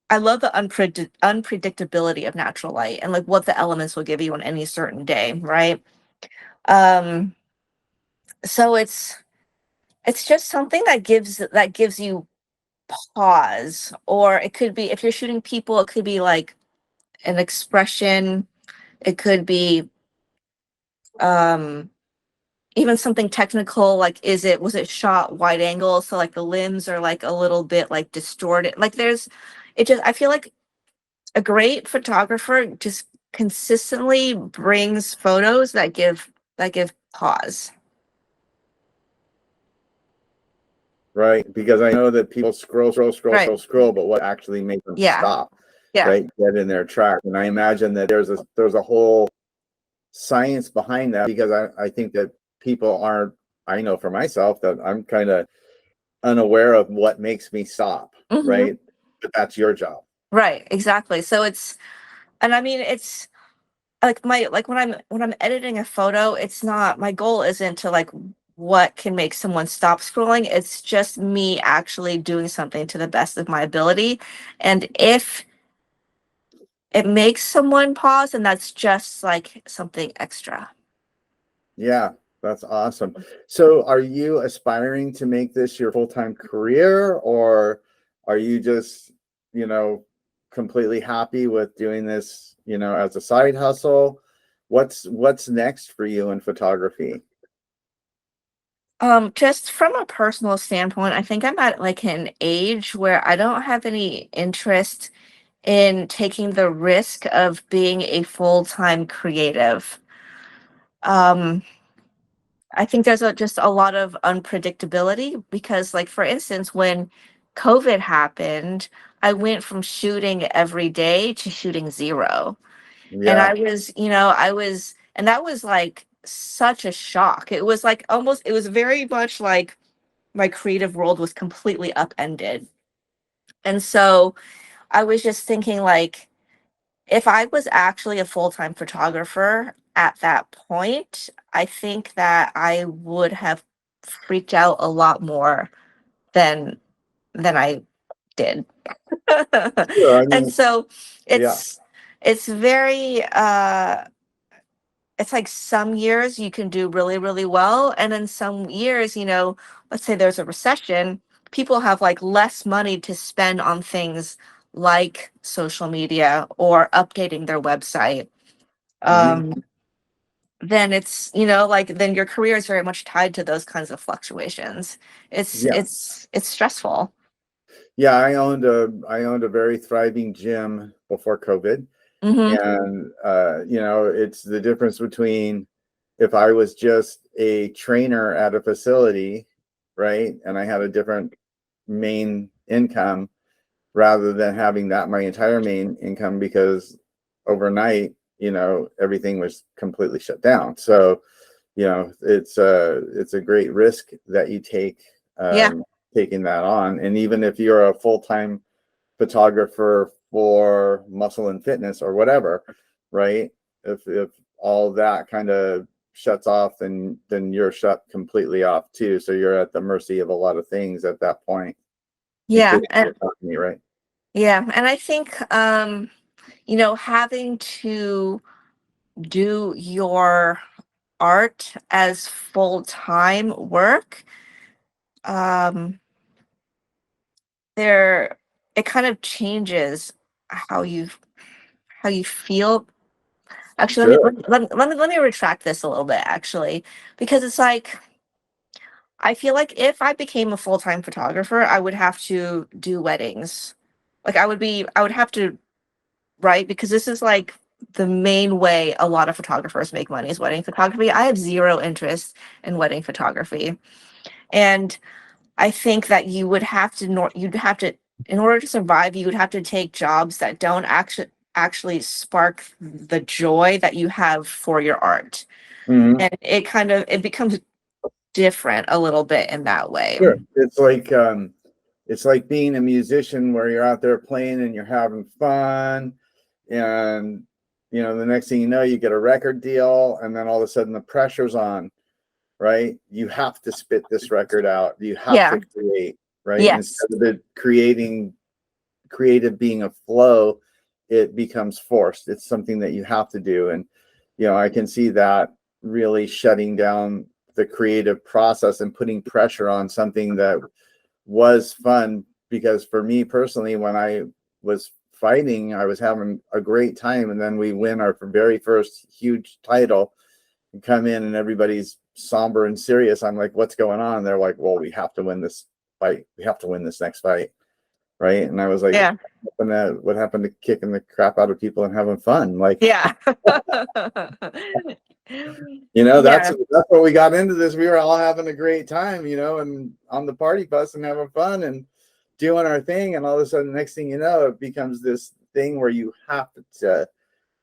[SPEAKER 3] the unpredictability of natural light, and like what the elements will give you on any certain day, right? Um, so it's just something that gives you pause. Or it could be, if you're shooting people, it could be like an expression. It could be um even something technical, like, was it shot wide angle, so like the limbs are like a little bit like distorted. Like, I feel like a great photographer just consistently brings photos that give pause.
[SPEAKER 2] Right? Because I know that people
[SPEAKER 3] Right.
[SPEAKER 2] scroll, but what actually makes them
[SPEAKER 3] Yeah.
[SPEAKER 2] stop,
[SPEAKER 3] Yeah.
[SPEAKER 2] right? Get in their track. And I imagine that there's a whole science behind that, because I think that people aren't, I know for myself that I'm kind of unaware of what makes me stop,
[SPEAKER 3] Mhm.
[SPEAKER 2] right? But that's your job.
[SPEAKER 3] Right, exactly. So and I mean, it's like when I'm editing a photo, it's not, my goal isn't to like what can make someone stop scrolling. It's just me actually doing something to the best of my ability. And if it makes someone pause, and that's just like something extra.
[SPEAKER 2] Yeah, that's awesome. So are you aspiring to make this your full-time career, or are you just, you know, completely happy with doing this, you know, as a side hustle? What's next for you in photography?
[SPEAKER 3] Just from a personal standpoint, I think I'm at like an age where I don't have any interest in taking the risk of being a full-time creative. Um, I think there's just a lot of unpredictability because, like, for instance, when COVID happened, I went from shooting every day to shooting zero. And
[SPEAKER 2] Yeah.
[SPEAKER 3] and that was like such a shock. It was like almost, it was very much like my creative world was completely upended. And so I was just thinking, like, if I was actually a full-time photographer at that point, I think that I would have freaked out a lot more than I did.
[SPEAKER 2] Sure. I
[SPEAKER 3] And
[SPEAKER 2] mean,
[SPEAKER 3] so
[SPEAKER 2] yeah.
[SPEAKER 3] it's it's very it's like some years you can do really, really well. And then some years, let's say there's a recession, people have like less money to spend on things like social media or updating their website.
[SPEAKER 2] Hmm.
[SPEAKER 3] Um, then it's, like then your career is very much tied to those kinds of fluctuations. It's
[SPEAKER 2] Yeah.
[SPEAKER 3] it's it's stressful.
[SPEAKER 2] Yeah, I owned a very thriving gym before COVID.
[SPEAKER 3] Hmm.
[SPEAKER 2] And you know, it's the difference between if I was just a trainer at a facility, right? And I had a different main income rather than having that my entire main income, because overnight, you know, everything was completely shut down. So, you know, it's a great risk that you take,
[SPEAKER 3] Yeah.
[SPEAKER 2] taking that on. And even if you're a full-time photographer for muscle and fitness or whatever, right? If all that kind of shuts off, then you're shut completely off too. So you're at the mercy of a lot of things at that point,
[SPEAKER 3] Yeah.
[SPEAKER 2] including
[SPEAKER 3] And
[SPEAKER 2] your company, right?
[SPEAKER 3] yeah. And I think having to do your art as full-time work, um, there it kind of changes how you feel. Actually,
[SPEAKER 2] Sure.
[SPEAKER 3] let me retract this a little bit, actually, because it's like I feel like if I became a full-time photographer, I would have to do weddings. Like I would have to, right? Because this is like the main way a lot of photographers make money is wedding photography. I have zero interest in wedding photography. And I think that you'd have to, in order to survive, you would have to take jobs that don't actually spark the joy that you have for your art.
[SPEAKER 2] Mhm.
[SPEAKER 3] And it becomes different a little bit in that way.
[SPEAKER 2] Sure. It's like being a musician where you're out there playing and you're having fun, and you know, the next thing you know, you get a record deal, and then all of a sudden the pressure's on, right? You have to spit this record out. You have
[SPEAKER 3] Yeah.
[SPEAKER 2] to create, right?
[SPEAKER 3] Yes.
[SPEAKER 2] Instead of it creative being a flow, it becomes forced. It's something that you have to do. And, you know, I can see that really shutting down the creative process and putting pressure on something that was fun. Because for me personally, when I was fighting, I was having a great time. And then we win our very first huge title and come in and everybody's somber and serious. I'm like, what's going on? And they're like, well, we have to win this fight. We have to win this next fight. Right. And I was like,
[SPEAKER 3] Yeah.
[SPEAKER 2] what happened to kicking the crap out of people and having fun? Like,
[SPEAKER 3] Yeah.
[SPEAKER 2] you know,
[SPEAKER 3] Yeah.
[SPEAKER 2] that's what we got into this. We were all having a great time, you know, and on the party bus and having fun and doing our thing. And all of a sudden, next thing you know, it becomes this thing where you have to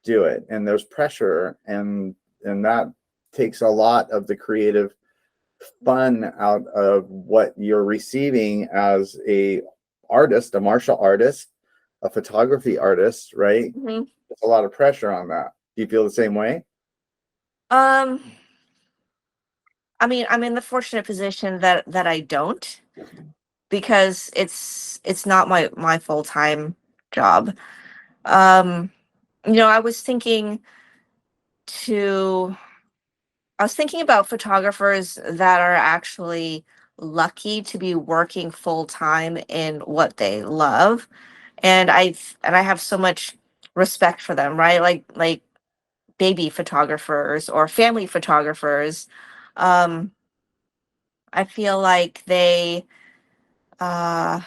[SPEAKER 2] do it. And there's pressure, and that takes a lot of the creative fun out of what you're receiving as a artist, a martial artist, a photography artist, right?
[SPEAKER 3] Mhm.
[SPEAKER 2] There's a lot of pressure on that. Do you feel the same way?
[SPEAKER 3] Um, I mean, I'm in the fortunate position that I don't, because it's not my full-time job. Um, I was thinking to I was thinking about photographers that are actually lucky to be working full time in what they love. And I have so much respect for them, right? Like baby photographers or family photographers. Um, I feel like they uh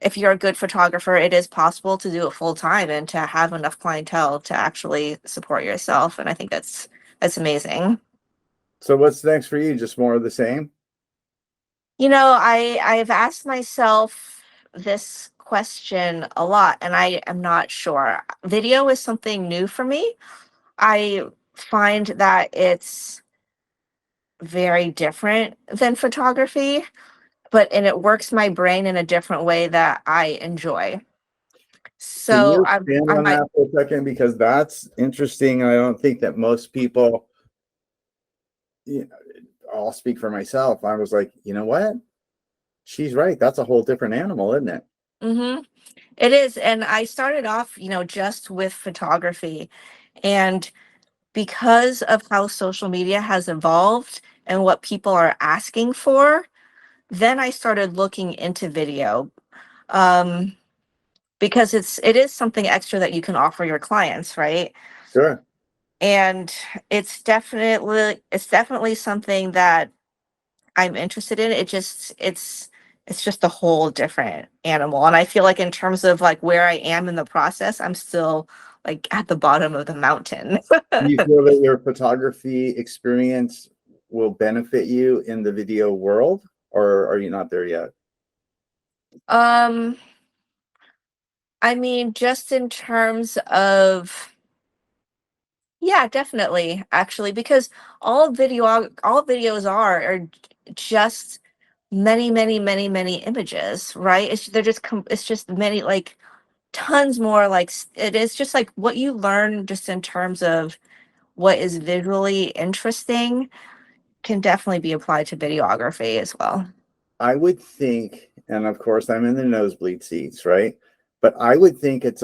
[SPEAKER 3] if you're a good photographer, it is possible to do it full time and to have enough clientele to actually support yourself. And I think that's amazing.
[SPEAKER 2] So what's next for you? Just more of the same?
[SPEAKER 3] I've asked myself this question a lot, and I am not sure. Video is something new for me. I find that it's very different than photography, and it works my brain in a different way that I enjoy.
[SPEAKER 2] Can
[SPEAKER 3] So
[SPEAKER 2] you expand
[SPEAKER 3] I
[SPEAKER 2] on
[SPEAKER 3] might.
[SPEAKER 2] that for a second? Because that's interesting. I don't think that most people, you know, I'll speak for myself. I was like, you know what? She's right. That's a whole different animal, isn't it?
[SPEAKER 3] Mm-hmm. It is, and I started off, just with photography, and because of how social media has evolved and what people are asking for, then I started looking into video, um, because it is something extra that you can offer your clients, right?
[SPEAKER 2] Sure.
[SPEAKER 3] And it's definitely something that I'm interested in. It's just a whole different animal. And I feel like in terms of like where I am in the process, I'm still like at the bottom of the mountain.
[SPEAKER 2] Do you feel that your photography experience will benefit you in the video world, or are you not there yet?
[SPEAKER 3] um, I mean, just in terms of, yeah, definitely, actually, because all videos are just many, many, many, many images, right? It's just many, like tons more, it is just like what you learn just in terms of what is visually interesting can definitely be applied to videography as well.
[SPEAKER 2] I would think, and of course I'm in the nosebleed seats, right? But I would think it's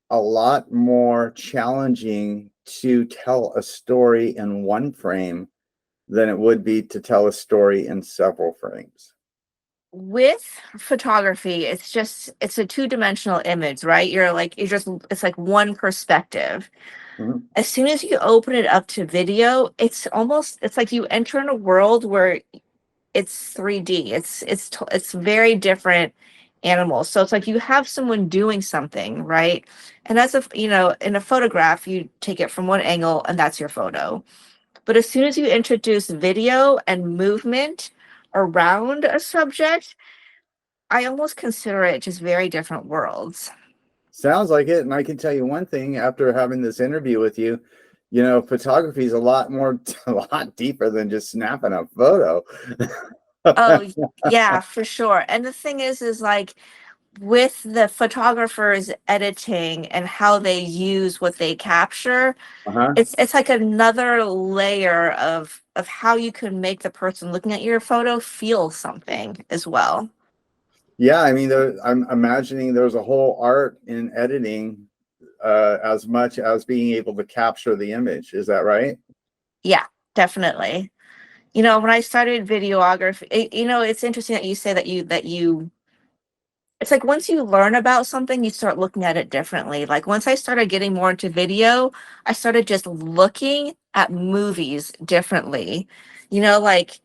[SPEAKER 2] a lot more challenging to tell a story in one frame than it would be to tell a story in several frames.
[SPEAKER 3] With photography, it's a two-dimensional image, right? It's like one perspective.
[SPEAKER 2] Mhm.
[SPEAKER 3] As soon as you open it up to video, it's like you enter in a world where it's 3D. It's very different animals. So it's like you have someone doing something, right? And in a photograph, you take it from one angle and that's your photo. But as soon as you introduce video and movement around a subject, I almost consider it just very different worlds.
[SPEAKER 2] Sounds like it. And I can tell you one thing after having this interview with you, photography is a lot more, a lot deeper than just snapping a photo.
[SPEAKER 3] Oh, yeah, for sure. And the thing is like with the photographers editing and how they use what they capture,
[SPEAKER 2] Uh-huh.
[SPEAKER 3] it's like another layer of how you can make the person looking at your photo feel something as well.
[SPEAKER 2] Yeah, I mean, I'm imagining there's a whole art in editing as much as being able to capture the image. Is that right?
[SPEAKER 3] Yeah, definitely. When I started videography, it's interesting that you say that you it's like once you learn about something, you start looking at it differently. Like once I started getting more into video, I started just looking at movies differently. Like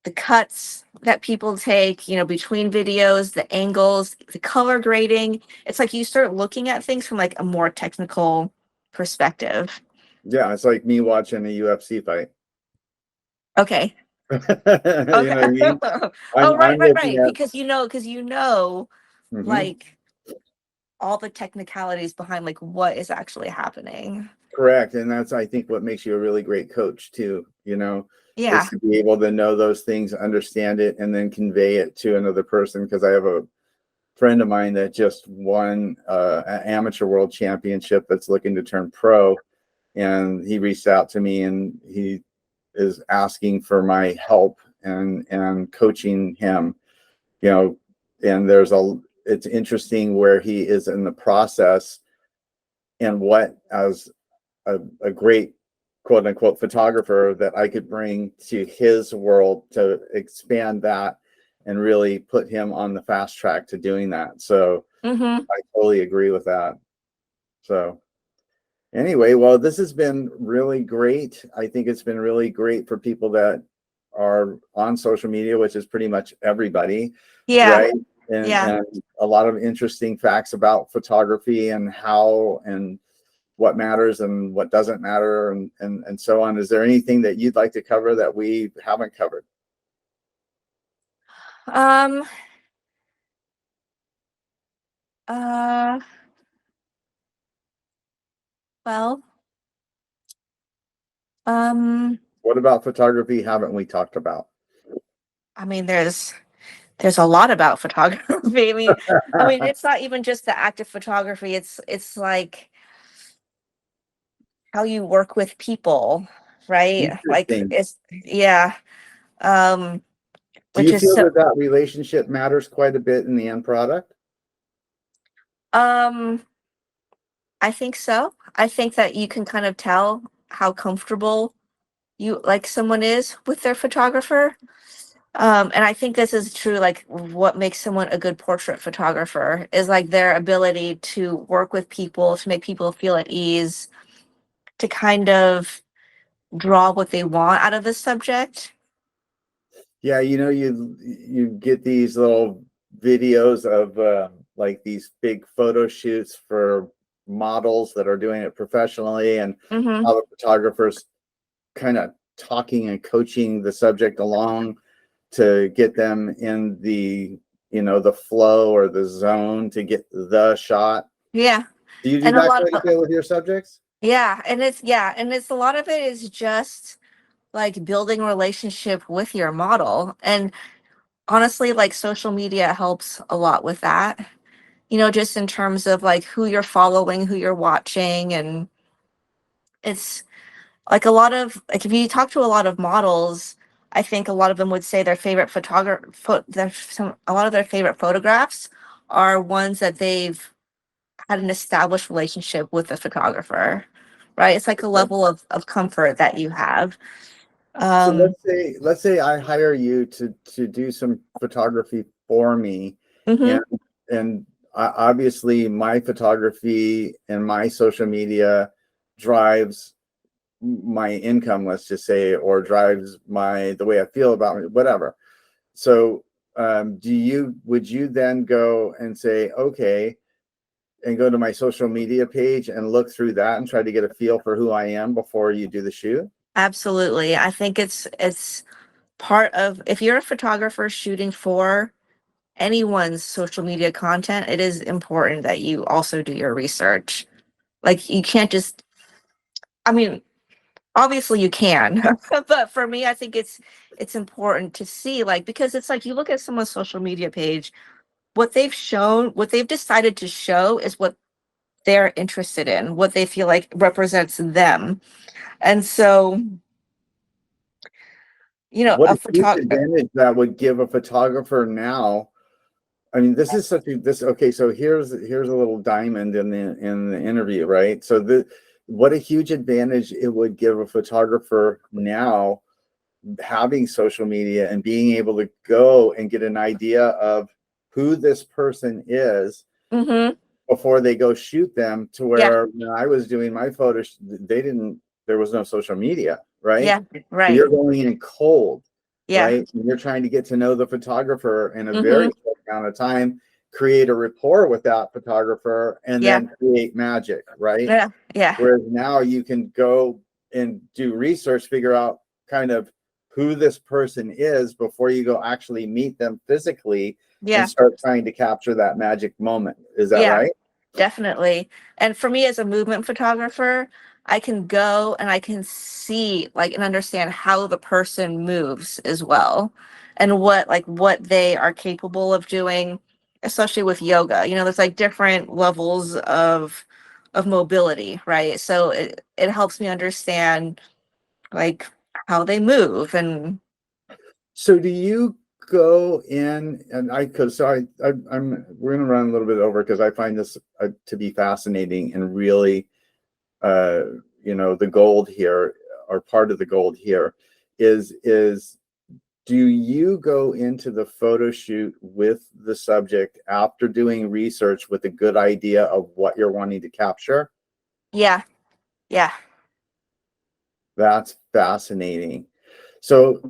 [SPEAKER 3] the cuts that people take, between videos, the angles, the color grading. It's like you start looking at things from like a more technical perspective.
[SPEAKER 2] Yeah, it's like me watching a UFC fight.
[SPEAKER 3] Okay.
[SPEAKER 2] You know
[SPEAKER 3] Okay.
[SPEAKER 2] what I mean?
[SPEAKER 3] Oh,
[SPEAKER 2] I'm
[SPEAKER 3] right,
[SPEAKER 2] I'm
[SPEAKER 3] right,
[SPEAKER 2] looking
[SPEAKER 3] right.
[SPEAKER 2] at
[SPEAKER 3] Because you know,
[SPEAKER 2] Mhm.
[SPEAKER 3] like all the technicalities behind like what is actually happening.
[SPEAKER 2] Correct. And that's, I think, what makes you a really great coach too, is
[SPEAKER 3] Yeah.
[SPEAKER 2] to be able to know those things, understand it, and then convey it to another person. Because I have a friend of mine that just won an amateur world championship that's looking to turn pro. And he reached out to me and he is asking for my help and coaching him, and it's interesting where he is in the process and what as a great quote unquote photographer that I could bring to his world to expand that and really put him on the fast track to doing that. So
[SPEAKER 3] Mm-hmm.
[SPEAKER 2] I totally agree with that. So anyway, well, this has been really great. I think it's been really great for people that are on social media, which is pretty much everybody,
[SPEAKER 3] Yeah.
[SPEAKER 2] right? And
[SPEAKER 3] Yeah.
[SPEAKER 2] a lot of interesting facts about photography and how and what matters and what doesn't matter and so on. Is there anything that you'd like to cover that we haven't covered?
[SPEAKER 3] Um, uh, well, um,
[SPEAKER 2] What about photography haven't we talked about?
[SPEAKER 3] I mean, there's a lot about photography. I mean, it's not even just the act of photography. It's like how you work with people, right? Like
[SPEAKER 2] Interesting.
[SPEAKER 3] it's yeah. Um,
[SPEAKER 2] Do
[SPEAKER 3] which
[SPEAKER 2] you
[SPEAKER 3] is
[SPEAKER 2] feel
[SPEAKER 3] so
[SPEAKER 2] that relationship matters quite a bit in the end product?
[SPEAKER 3] um I think so. I think that you can kind of tell how comfortable you like someone is with their photographer. And I think this is true, like what makes someone a good portrait photographer is like their ability to work with people, to make people feel at ease, to kind of draw what they want out of the subject.
[SPEAKER 2] Yeah, you get these little videos of like these big photo shoots for models that are doing it professionally, and
[SPEAKER 3] Mm-hmm.
[SPEAKER 2] how the photographers kind of talking and coaching the subject along to get them in the flow or the zone to get the shot.
[SPEAKER 3] Yeah.
[SPEAKER 2] Do you do
[SPEAKER 3] And a
[SPEAKER 2] that
[SPEAKER 3] lot
[SPEAKER 2] quite a
[SPEAKER 3] of
[SPEAKER 2] bit with your subjects?
[SPEAKER 3] and it's a lot of it is just like building a relationship with your model. And honestly, like social media helps a lot with that. Just in terms of like who you're following, who you're watching. And it's like a lot of like if you talk to a lot of models, I think a lot of them would say their favorite a lot of their favorite photographs are ones that they've had an established relationship with the photographer, right? It's like a level of comfort that you have.
[SPEAKER 2] So
[SPEAKER 3] um
[SPEAKER 2] let's say I hire you to do some photography for me, and
[SPEAKER 3] mhm,
[SPEAKER 2] and obviously my photography and my social media drives my income, let's just say, or drives the way I feel about me, whatever. So would you then go and say, okay, and go to my social media page and look through that and try to get a feel for who I am before you do the shoot?
[SPEAKER 3] absolutely. I think it's part of if you're a photographer shooting for anyone's social media content, it is important that you also do your research. Like you can't just, I mean, obviously you can, but for me, I think it's important to see like because it's like you look at someone's social media page, what they've shown, what they've decided to show is what they're interested in, what they feel like represents them. And so,
[SPEAKER 2] What
[SPEAKER 3] a
[SPEAKER 2] a huge
[SPEAKER 3] photographer.
[SPEAKER 2] advantage that would give a photographer now. I mean, this is such a this okay, so here's a little diamond in the interview, right? So what a huge advantage it would give a photographer now having social media and being able to go and get an idea of who this person is
[SPEAKER 3] Mm-hmm.
[SPEAKER 2] before they go shoot them, to
[SPEAKER 3] Yeah.
[SPEAKER 2] where when I was doing my photos, there was no social media, right?
[SPEAKER 3] Yeah. Right.
[SPEAKER 2] You're going in cold,
[SPEAKER 3] Yeah.
[SPEAKER 2] right? And you're trying to get to know the photographer in a very
[SPEAKER 3] Mm-hmm.
[SPEAKER 2] short amount of time, create a rapport with that photographer, and
[SPEAKER 3] Yeah.
[SPEAKER 2] then create magic, right?
[SPEAKER 3] Yeah. Yeah.
[SPEAKER 2] Whereas now you can go and do research, figure out kind of who this person is before you go actually meet them physically and
[SPEAKER 3] Yeah.
[SPEAKER 2] start trying to capture that magic moment. Is that
[SPEAKER 3] Yeah.
[SPEAKER 2] right?
[SPEAKER 3] Definitely. And for me as a movement photographer, I can go and I can see like and understand how the person moves as well and what they are capable of doing, especially with yoga. You know, there's like different levels of mobility, right? So it helps me understand like how they move and
[SPEAKER 2] So do you go in and because I'm we're gonna run a little bit over because I find this to be fascinating and really the gold here, or part of the gold here, is do you go into the photo shoot with the subject after doing research with a good idea of what you're wanting to capture?
[SPEAKER 3] yeah, yeah.
[SPEAKER 2] That's fascinating. So,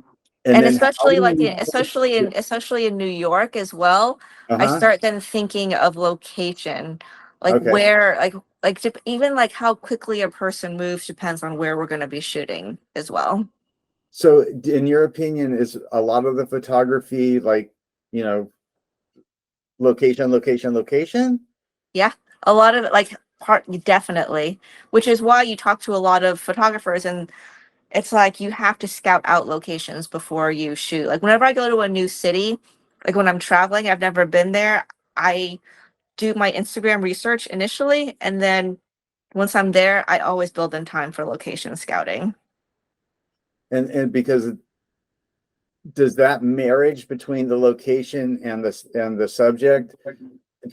[SPEAKER 2] and
[SPEAKER 3] And
[SPEAKER 2] then how
[SPEAKER 3] especially
[SPEAKER 2] do
[SPEAKER 3] like
[SPEAKER 2] you?
[SPEAKER 3] especially in New York as well, I
[SPEAKER 2] Uh-huh.
[SPEAKER 3] start then thinking of location, like
[SPEAKER 2] Okay.
[SPEAKER 3] where even like how quickly a person moves depends on where we're going to be shooting as well.
[SPEAKER 2] So, in your opinion, is a lot of the photography like, you know, location, location, location?
[SPEAKER 3] Yeah, a lot of it like part definitely, which is why you talk to a lot of photographers and it's like you have to scout out locations before you shoot. Like whenever I go to a new city, like when I'm traveling, I've never been there, I do my Instagram research initially, and then once I'm there, I always build in time for location scouting.
[SPEAKER 2] And because does that marriage between the location and the subject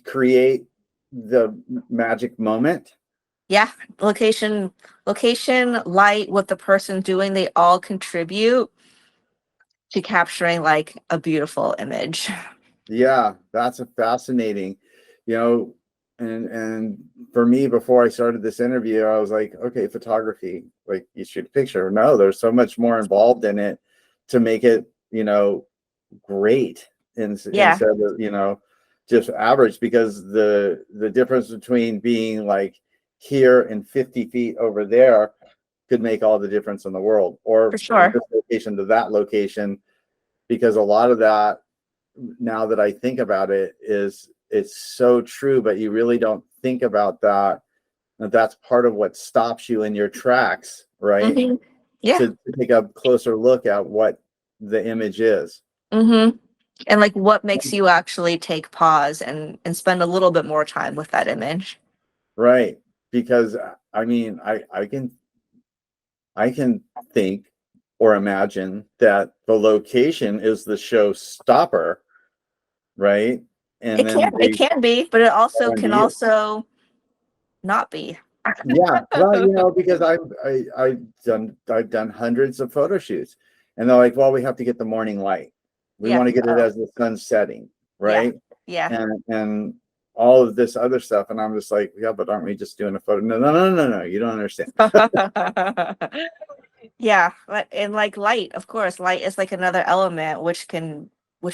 [SPEAKER 2] create the magic moment?
[SPEAKER 3] Yeah, location, light, what the person's doing, they all contribute to capturing like a beautiful image.
[SPEAKER 2] Yeah, that's a fascinating, you know, and for me, before I started this interview, I was like, okay, photography, like you shoot a picture. No, there's so much more involved in it to make it, great
[SPEAKER 3] Yeah,
[SPEAKER 2] instead of, just average, because the difference between being like here and 50 feet over there could make all the difference in the world, or
[SPEAKER 3] for
[SPEAKER 2] from
[SPEAKER 3] sure.
[SPEAKER 2] this location to that location, because a lot of that, now that I think about it, is it's so true, but you really don't think about that's part of what stops you in your tracks, right?
[SPEAKER 3] Hmm. Yeah.
[SPEAKER 2] To take a closer look at what the image is.
[SPEAKER 3] Hmm. And like what makes you actually take pause and spend a little bit more time with that image.
[SPEAKER 2] Right. Because I mean, I can think or imagine that the location is the show stopper, right? And then
[SPEAKER 3] It
[SPEAKER 2] they
[SPEAKER 3] can be, but it also
[SPEAKER 2] go into
[SPEAKER 3] can
[SPEAKER 2] you.
[SPEAKER 3] also not be.
[SPEAKER 2] Yeah, well, because I've done hundreds of photo shoots, and they're like, well, we have to get the morning light. We
[SPEAKER 3] Yeah.
[SPEAKER 2] want to get it
[SPEAKER 3] Oh,
[SPEAKER 2] as the sun's setting,
[SPEAKER 3] yeah.
[SPEAKER 2] right?
[SPEAKER 3] Yeah.
[SPEAKER 2] And all of this other stuff, and I'm just like, yeah, but aren't we just doing a photo? No, no, no, no, no, you don't understand.
[SPEAKER 3] Yeah, and like light, of course, light is like another element which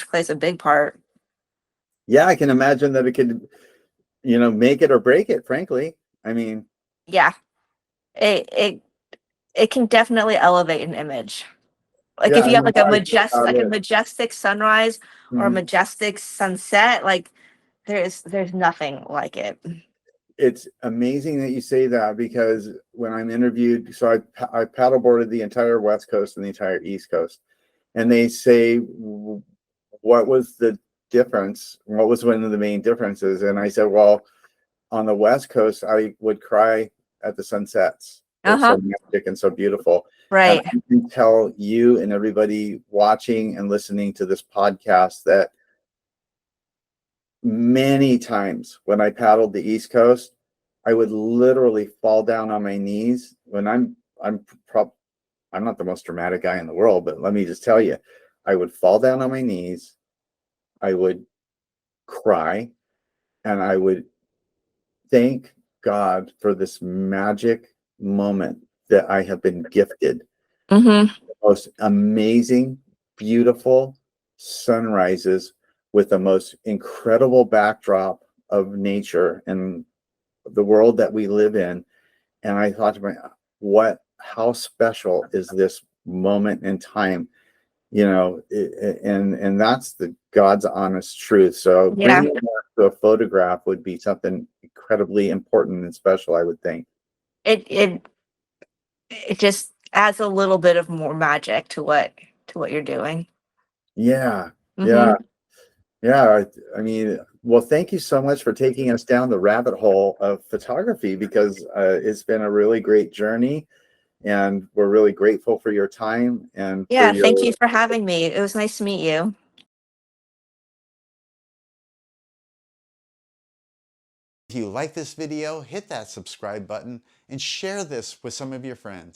[SPEAKER 3] plays a big part.
[SPEAKER 2] Yeah, I can imagine that it could, make it or break it, frankly. I mean,
[SPEAKER 3] Yeah. It it it can definitely elevate an image. Like if
[SPEAKER 2] yeah,
[SPEAKER 3] you
[SPEAKER 2] and
[SPEAKER 3] have
[SPEAKER 2] the
[SPEAKER 3] like a
[SPEAKER 2] more I think about it,
[SPEAKER 3] majestic sunrise or a
[SPEAKER 2] mhm,
[SPEAKER 3] majestic sunset, like there's nothing like it.
[SPEAKER 2] it's amazing that you say that, because when I'm interviewed, so I paddleboarded the entire West Coast and the entire East Coast, and they say, what was the difference? What was one of the main differences? And I said, well, on the West Coast, I would cry at the sunsets. They're
[SPEAKER 3] Uh-huh.
[SPEAKER 2] so magic and so beautiful. And
[SPEAKER 3] Right.
[SPEAKER 2] I can tell you and everybody watching and listening to this podcast that many times when I paddled the East Coast, I would literally fall down on my knees when I'm not the most dramatic guy in the world, but let me just tell you, I would fall down on my knees, I would cry, and I would thank God for this magic moment that I have been gifted.
[SPEAKER 3] Mm-hmm.
[SPEAKER 2] The most amazing, beautiful sunrises with the most incredible backdrop of nature and the world that we live in. And I thought to myself, how special is this moment in time? And that's the God's honest truth. So
[SPEAKER 3] Yeah.
[SPEAKER 2] bringing that to a photograph would be something incredibly important and special, I would think.
[SPEAKER 3] It just adds a little bit of more magic to what you're doing.
[SPEAKER 2] Yeah, yeah,
[SPEAKER 3] Hmm.
[SPEAKER 2] yeah. I mean, well, thank you so much for taking us down the rabbit hole of photography, because it's been a really great journey, and we're really grateful for your time and for
[SPEAKER 3] Yeah, thank
[SPEAKER 2] your.
[SPEAKER 3] you for having me. It was nice to meet you.
[SPEAKER 4] If you like this video, hit that subscribe button and share this with some of your friends.